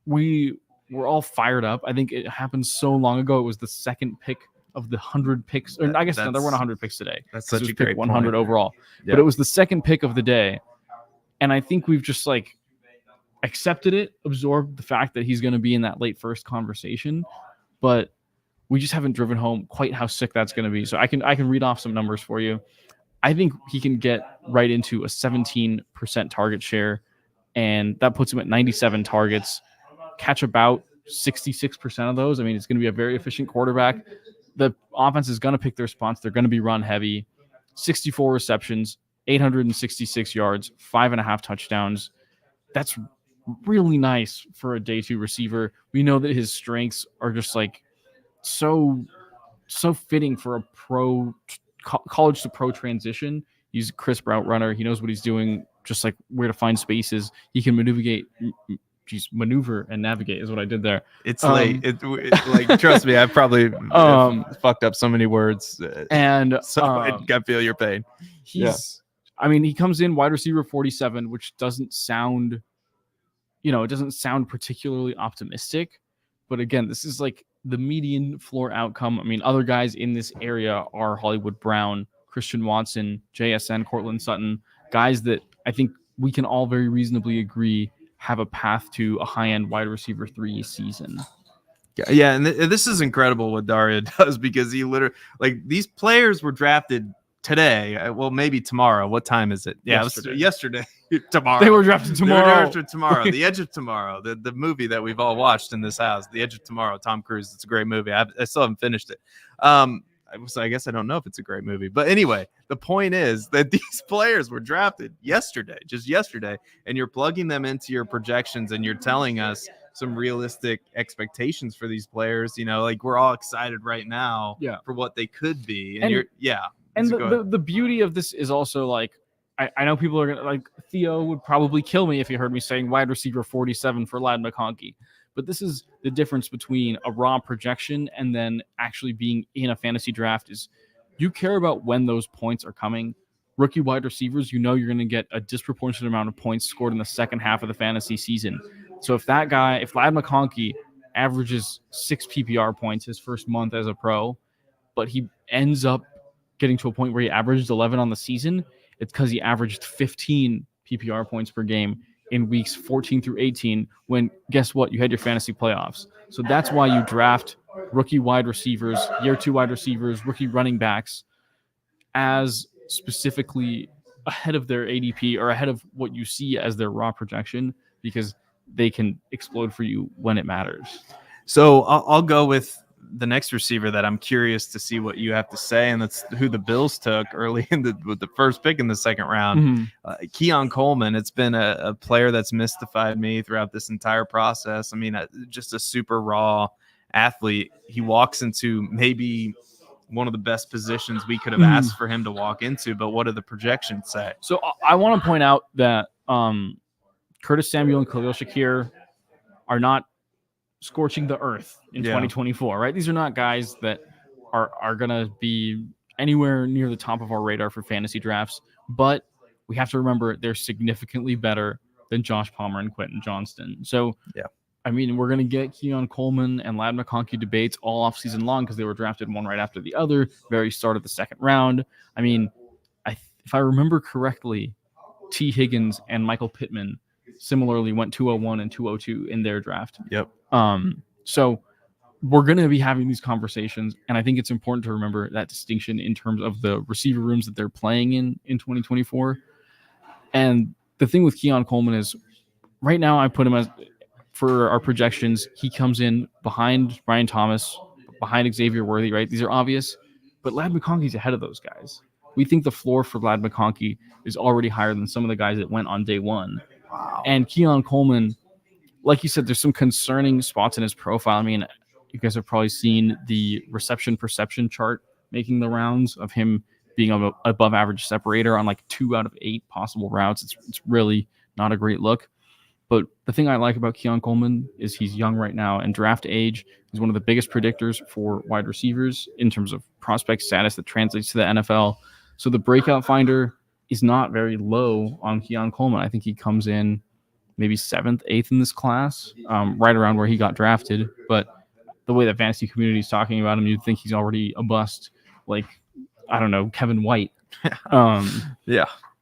we were all fired up. I think it happened so long ago. It was the second pick of the 100 picks. Or I guess no, there weren't 100 picks today. That's such a pick great 100 point. overall. Yeah. But it was the second pick of the day. And I think we've just like accepted it, absorbed the fact that he's going to be in that late first conversation. But we just haven't driven home quite how sick that's going to be. So I can read off some numbers for you. I think he can get right into a 17% target share, and that puts him at 97 targets, catch about 66% of those. I mean, it's going to be a very efficient quarterback. The offense is going to pick their spots. They're going to be run heavy. 64 receptions, 866 yards, 5.5 touchdowns. That's really nice for a day 2 receiver. We know that his strengths are just like so fitting for a college to pro transition. He's a crisp route runner. He knows what he's doing, just like where to find spaces. He can maneuver and navigate is what I did there. It's late. Like, trust me, I probably fucked up so many words. And so I feel your pain. I mean, he comes in wide receiver 47, which doesn't sound, it doesn't sound particularly optimistic. But again, this is like the median floor outcome. I mean, other guys in this area are Hollywood Brown, Christian Watson, JSN, Cortland Sutton, guys that I think we can all very reasonably agree have a path to a high-end wide receiver 3 season. Yeah, and this is incredible what Daria does, because he literally, like, these players were drafted today. Well, maybe tomorrow. What time is it? Yeah, yesterday. Tomorrow. They were drafted tomorrow. They were drafted tomorrow. The Edge of Tomorrow, the movie that we've all watched in this house. The Edge of Tomorrow, Tom Cruise. It's a great movie. I still haven't finished it. So I guess I don't know if it's a great movie. But anyway, the point is that these players were drafted just yesterday, and you're plugging them into your projections, and you're telling us some realistic expectations for these players. Like, we're all excited right now for what they could be. And the beauty of this is also, like, I know people are going to, like, Theo would probably kill me if he heard me saying wide receiver 47 for Lad McConkey. But this is the difference between a raw projection and then actually being in a fantasy draft is you care about when those points are coming. Rookie wide receivers, you're going to get a disproportionate amount of points scored in the second half of the fantasy season. So if Lad McConkey averages 6 PPR points his first month as a pro, but he ends up getting to a point where he averaged 11 on the season, it's because he averaged 15 PPR points per game in weeks 14 through 18, when guess what? You had your fantasy playoffs. So that's why you draft rookie wide receivers, year 2 wide receivers, rookie running backs as specifically ahead of their ADP or ahead of what you see as their raw projection, because they can explode for you when it matters. So I'll go with the next receiver that I'm curious to see what you have to say, and that's who the Bills took early with the first pick in the second round. Keon Coleman. It's been a player that's mystified me throughout this entire process. I mean, just a super raw athlete. He walks into maybe one of the best positions we could have asked for him to walk into, but what do the projections say? So I want to point out that Curtis Samuel and Khalil Shakir are not scorching the earth in 2024, right? These are not guys that are going to be anywhere near the top of our radar for fantasy drafts, but we have to remember they're significantly better than Josh Palmer and Quentin Johnston. So, I mean, we're going to get Keon Coleman and Lad McConkey debates all offseason long because they were drafted one right after the other, very start of the second round. I mean, if I remember correctly, T. Higgins and Michael Pittman similarly went 201 and 202 in their draft. So we're going to be having these conversations, and I think it's important to remember that distinction in terms of the receiver rooms that they're playing in 2024. And the thing with Keon Coleman is right now I put him as, for our projections, he comes in behind Brian Thomas, behind Xavier Worthy, right? These are obvious, but Lad McConkey's ahead of those guys. We think the floor for Lad McConkey is already higher than some of the guys that went on day one. Wow. And Keon Coleman, like you said, there's some concerning spots in his profile. I mean, you guys have probably seen the reception perception chart making the rounds of him being an above average separator on like 2 out of 8 possible routes. It's really not a great look. But the thing I like about Keon Coleman is he's young right now, and draft age is one of the biggest predictors for wide receivers in terms of prospect status that translates to the NFL. So the breakout finder is not very low on Keon Coleman. I think he comes in maybe 7th, 8th in this class, right around where he got drafted. But the way the fantasy community is talking about him, you'd think he's already a bust, like, I don't know, Kevin White.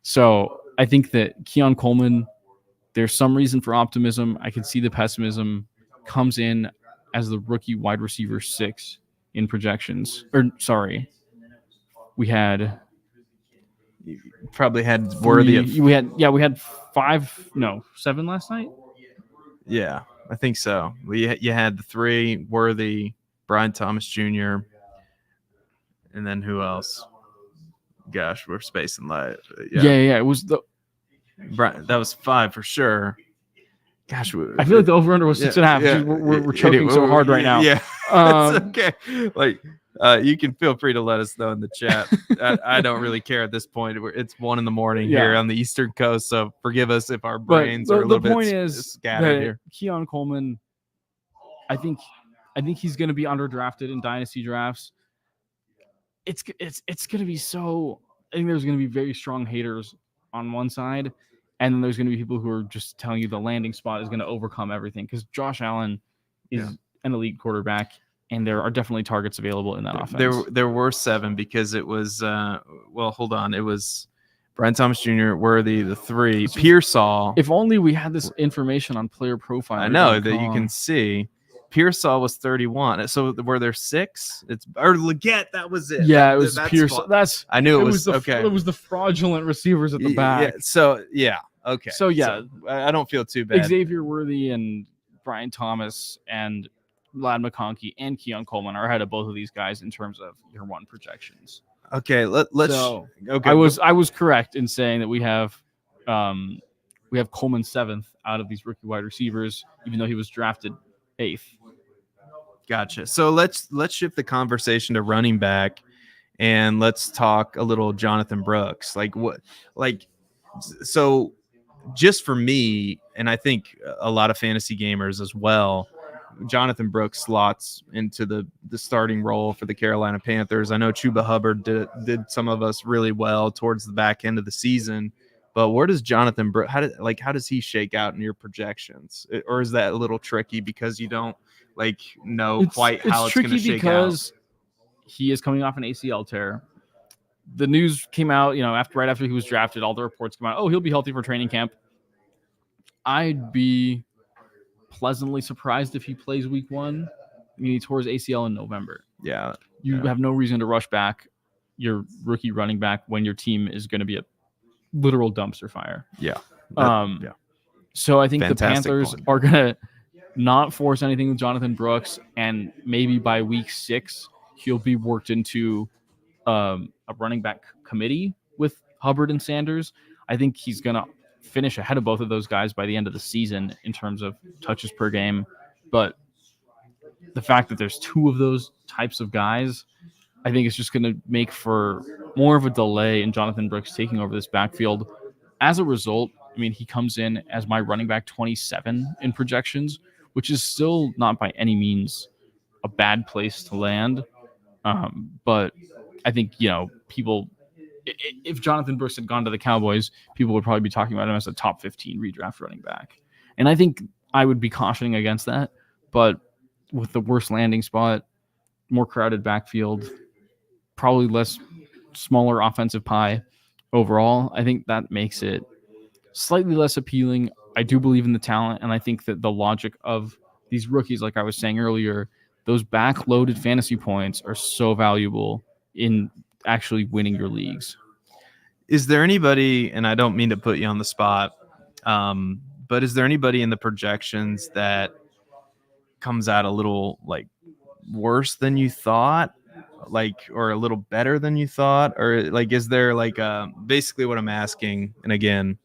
So I think that Keon Coleman, there's some reason for optimism. I can see the pessimism. Comes in as the rookie wide receiver 6 in projections. We had... You probably had Worthy. We had 7 last night. Yeah, I think so. You had the 3 Worthy, Brian Thomas Jr., and then who else? Gosh, we're spacing light. Yeah. It was that was 5 for sure. Gosh, I feel like the over-under was 6.5. Yeah, We're choking so hard right now. Yeah, it's okay. Like, you can feel free to let us know in the chat. I don't really care at this point. It's 1 a.m. here on the Eastern Coast, so forgive us if our brains are a little bit the point is scattered that here. Keon Coleman, I think he's going to be underdrafted in dynasty drafts. It's going to be so. I think there's going to be very strong haters on one side, and then there's going to be people who are just telling you the landing spot is going to overcome everything because Josh Allen is an elite quarterback, and there are definitely targets available in that offense. There were 7 because it was hold on, it was Brian Thomas Jr., Worthy, the 3, Pearsall. If only we had this information on PlayerProfiler. I know that you can see. Pearsall was 31. So were there 6? Or Leggett, that was it. Yeah, it was Pearsall. I knew it was okay. It was the fraudulent receivers at the back. Okay. So I don't feel too bad. Xavier Worthy and Brian Thomas and Lad McConkey and Keon Coleman are ahead of both of these guys in terms of year 1 projections. Okay, let's. So, okay, I was correct in saying that we have Coleman 7th out of these rookie wide receivers, even though he was drafted 8th. Gotcha. So let's shift the conversation to running back, and let's talk a little Jonathan Brooks. So just for me, and I think a lot of fantasy gamers as well, Jonathan Brooks slots into the starting role for the Carolina Panthers. I know Chuba Hubbard did some of us really well towards the back end of the season, but where does Jonathan Brooks, how does he shake out in your projections? Or is that a little tricky because you don't know quite how it's going to shake out? Because he is coming off an ACL tear. The news came out, right after he was drafted, all the reports come out, oh, he'll be healthy for training camp. I'd be pleasantly surprised if he plays week 1. I mean, he tore his ACL in November. Yeah. You have no reason to rush back your rookie running back when your team is going to be a literal dumpster fire. Yeah. So I think Fantastic the Panthers point. are going to not force anything with Jonathan Brooks, and maybe by week 6 he'll be worked into a running back committee with Hubbard and Sanders. I think he's going to finish ahead of both of those guys by the end of the season in terms of touches per game. But the fact that there's 2 of those types of guys, I think it's just going to make for more of a delay in Jonathan Brooks taking over this backfield. As a result, I mean, he comes in as my running back 27 in projections, which is still not by any means a bad place to land. But I think, people, if Jonathan Brooks had gone to the Cowboys, people would probably be talking about him as a top 15 redraft running back. And I think I would be cautioning against that. But with the worst landing spot, more crowded backfield, probably smaller offensive pie overall, I think that makes it slightly less appealing. I do believe in the talent, and I think that the logic of these rookies, like I was saying earlier, those backloaded fantasy points are so valuable in actually winning your leagues. Is there anybody, and I don't mean to put you on the spot, but is there anybody in the projections that comes out a little worse than you thought, or a little better than you thought, or is there basically what I'm asking, and again,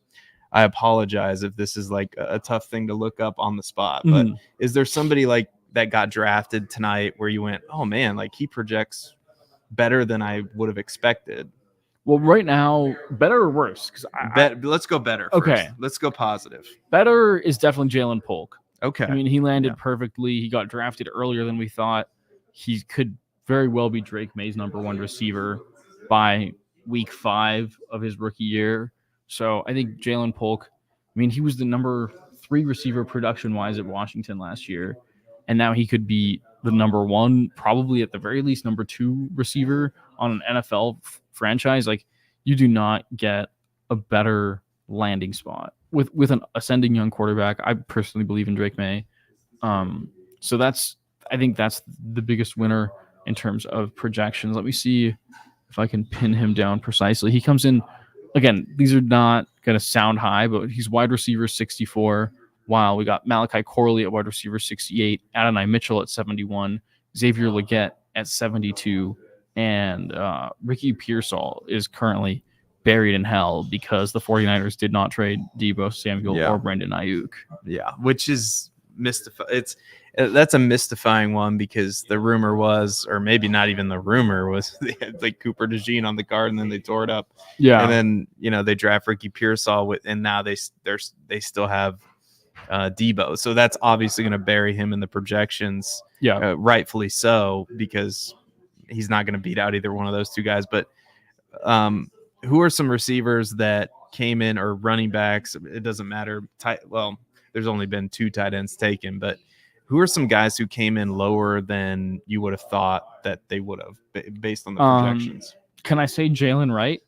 I apologize if this is a tough thing to look up on the spot, but is there somebody that got drafted tonight where you went, oh man, he projects better than I would have expected? Well, right now, better or worse? Let's go better first. Okay. Let's go positive. Better is definitely Jalen Polk. Okay. I mean, he landed perfectly. He got drafted earlier than we thought. He could very well be Drake May's number 1 receiver by week 5 of his rookie year. So I think Jalen Polk, I mean, he was the number 3 receiver production-wise at Washington last year, and now he could be the number 1, probably at the very least number 2 receiver on an NFL franchise. You do not get a better landing spot with an ascending young quarterback. I personally believe in Drake May. So I think that's the biggest winner in terms of projections. Let me see if I can pin him down precisely. He comes in, again, these are not going to sound high, but he's wide receiver 64. Wow, we got Malachi Corley at wide receiver 68, Adonai Mitchell at 71, Xavier Leggett at 72, and Ricky Pearsall is currently buried in hell because the 49ers did not trade Deebo Samuel or Brandon Ayuk. Yeah, which is that's a mystifying one because the rumor was, or maybe not even the rumor was, they had like Cooper DeJean on the card and then they tore it up. Yeah, and then they draft Ricky Pearsall and now they still have Deebo, so that's obviously going to bury him in the projections. Yeah, rightfully so, because he's not going to beat out either one of those two guys. But who are some receivers that came in, or running backs? It doesn't matter. Well, there's only been 2 tight ends taken, but who are some guys who came in lower than you would have thought that they would have based on the projections? Can I say Jalen Wright?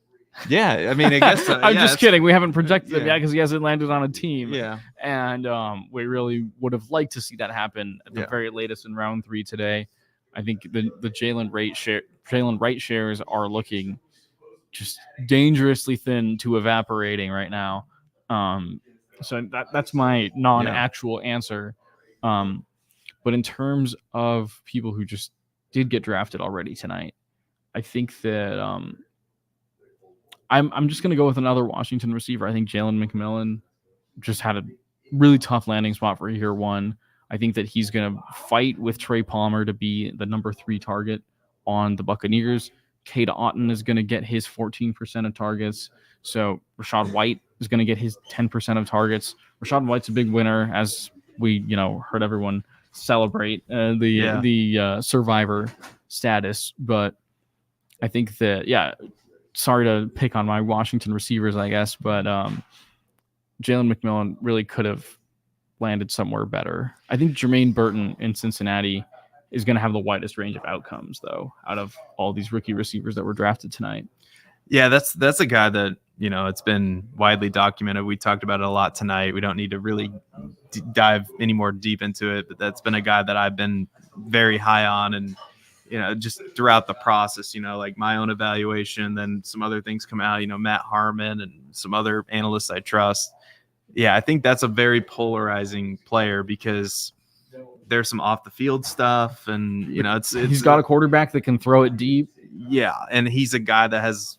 Yeah, I mean, I guess I'm just kidding. We haven't projected him yet because he hasn't landed on a team. Yeah, and we really would have liked to see that happen at the very latest in round 3 today. I think the Jalen Wright shares are looking just dangerously thin to evaporating right now. So that's my non-actual answer. But in terms of people who just did get drafted already tonight, I think that I'm just going to go with another Washington receiver. I think Jalen McMillan just had a really tough landing spot for year 1. I think that he's going to fight with Trey Palmer to be the number 3 target on the Buccaneers. Cade Otton is going to get his 14% of targets. So Rachaad White is going to get his 10% of targets. Rachaad White's a big winner, as we heard everyone celebrate the survivor status. But I think that sorry to pick on my Washington receivers, I guess, but Jalen McMillan really could have landed somewhere better. I think Jermaine Burton in Cincinnati is going to have the widest range of outcomes, though, out of all these rookie receivers that were drafted tonight. Yeah, that's a guy that, it's been widely documented. We talked about it a lot tonight. We don't need to really dive any more deep into it, but that's been a guy that I've been very high on, and just throughout the process, like my own evaluation, then some other things come out, Matt Harmon and some other analysts I trust. Yeah, I think that's a very polarizing player because there's some off the field stuff, and he's got a quarterback that can throw it deep. Yeah, and he's a guy that has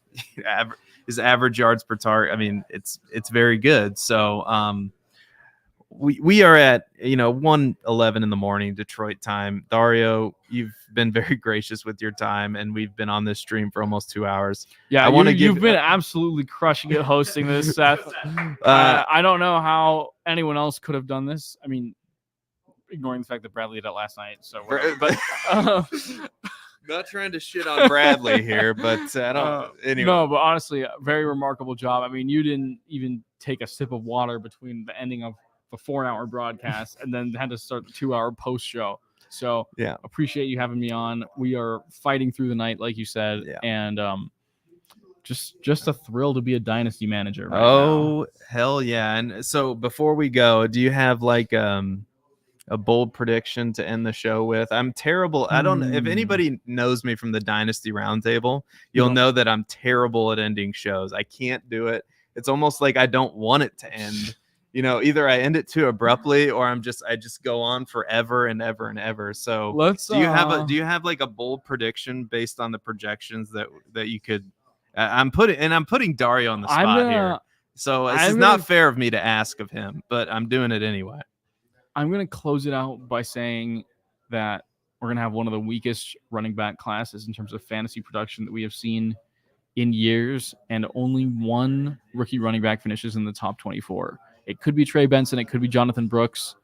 his average yards per target. I mean, it's very good. So we are at 1:11 in the morning Detroit time. Dario, you've been very gracious with your time, and we've been on this stream for almost 2 hours. Yeah, you've been absolutely crushing it hosting this, Seth. I don't know how anyone else could have done this. I mean, ignoring the fact that Bradley did it last night. So, but not trying to shit on Bradley here, but I don't. Anyway, no, but honestly, a very remarkable job. I mean, you didn't even take a sip of water between the ending of the 4-hour broadcast and then had to start the 2-hour post show. So yeah, appreciate you having me on. We are fighting through the night, like you said, and just a thrill to be a dynasty manager. Right now. Hell yeah! And so before we go, do you have like a bold prediction to end the show with? I'm terrible. I don't. If anybody knows me from the Dynasty Roundtable, you'll know that I'm terrible at ending shows. I can't do it. It's almost like I don't want it to end. Either I end it too abruptly, or I just go on forever and ever and ever. So do you have like a bold prediction based on the projections that you could? I'm putting Dario on the spot here. So it's not fair of me to ask of him, but I'm doing it anyway. I'm going to close it out by saying that we're going to have one of the weakest running back classes in terms of fantasy production that we have seen in years, and only one rookie running back finishes in the top 24. It could be Trey Benson, it could be Jonathan Brooks,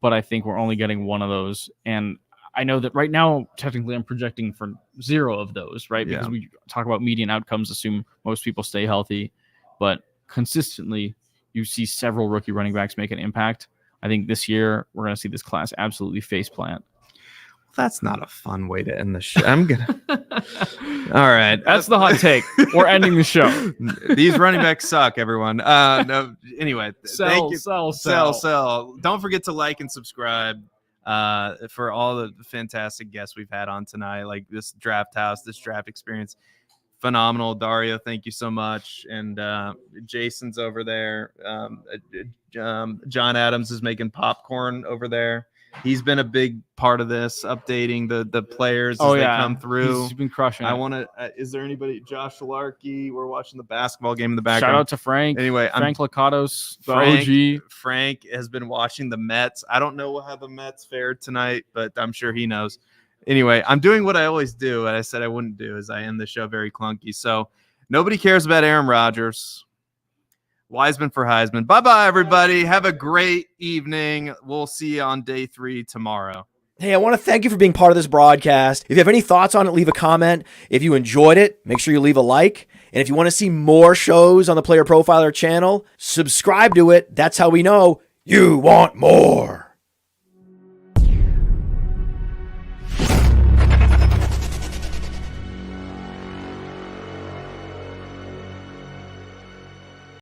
but I think we're only getting one of those. And I know that right now, technically, I'm projecting for 0 of those, right? Because we talk about median outcomes, assume most people stay healthy, but consistently, you see several rookie running backs make an impact. I think this year we're going to see this class absolutely faceplant. That's not a fun way to end the show. I'm going to. All right. That's the hot take. We're ending the show. These running backs suck, everyone. No. Anyway, thank you. Sell. Don't forget to like and subscribe for all the fantastic guests we've had on tonight, like this draft house, this draft experience. Phenomenal. Dario, thank you so much. And Jason's over there. John Adams is making popcorn over there. He's been a big part of this, updating the players as they come through. He's been crushing it. I want to. Is there anybody? Josh Larky. We're watching the basketball game in the background. Shout out to Frank. Anyway, Frank Lakatos, the OG. Frank has been watching the Mets. I don't know how the Mets fared tonight, but I'm sure he knows. Anyway, I'm doing what I always do, and I said I wouldn't do, is I end the show very clunky. So nobody cares about Aaron Rodgers. Wiseman for Heisman. Bye-bye, everybody. Have a great evening. We'll see you on day 3 tomorrow. Hey, I want to thank you for being part of this broadcast. If you have any thoughts on it, leave a comment. If you enjoyed it, make sure you leave a like. And if you want to see more shows on the Player Profiler channel, subscribe to it. That's how we know you want more.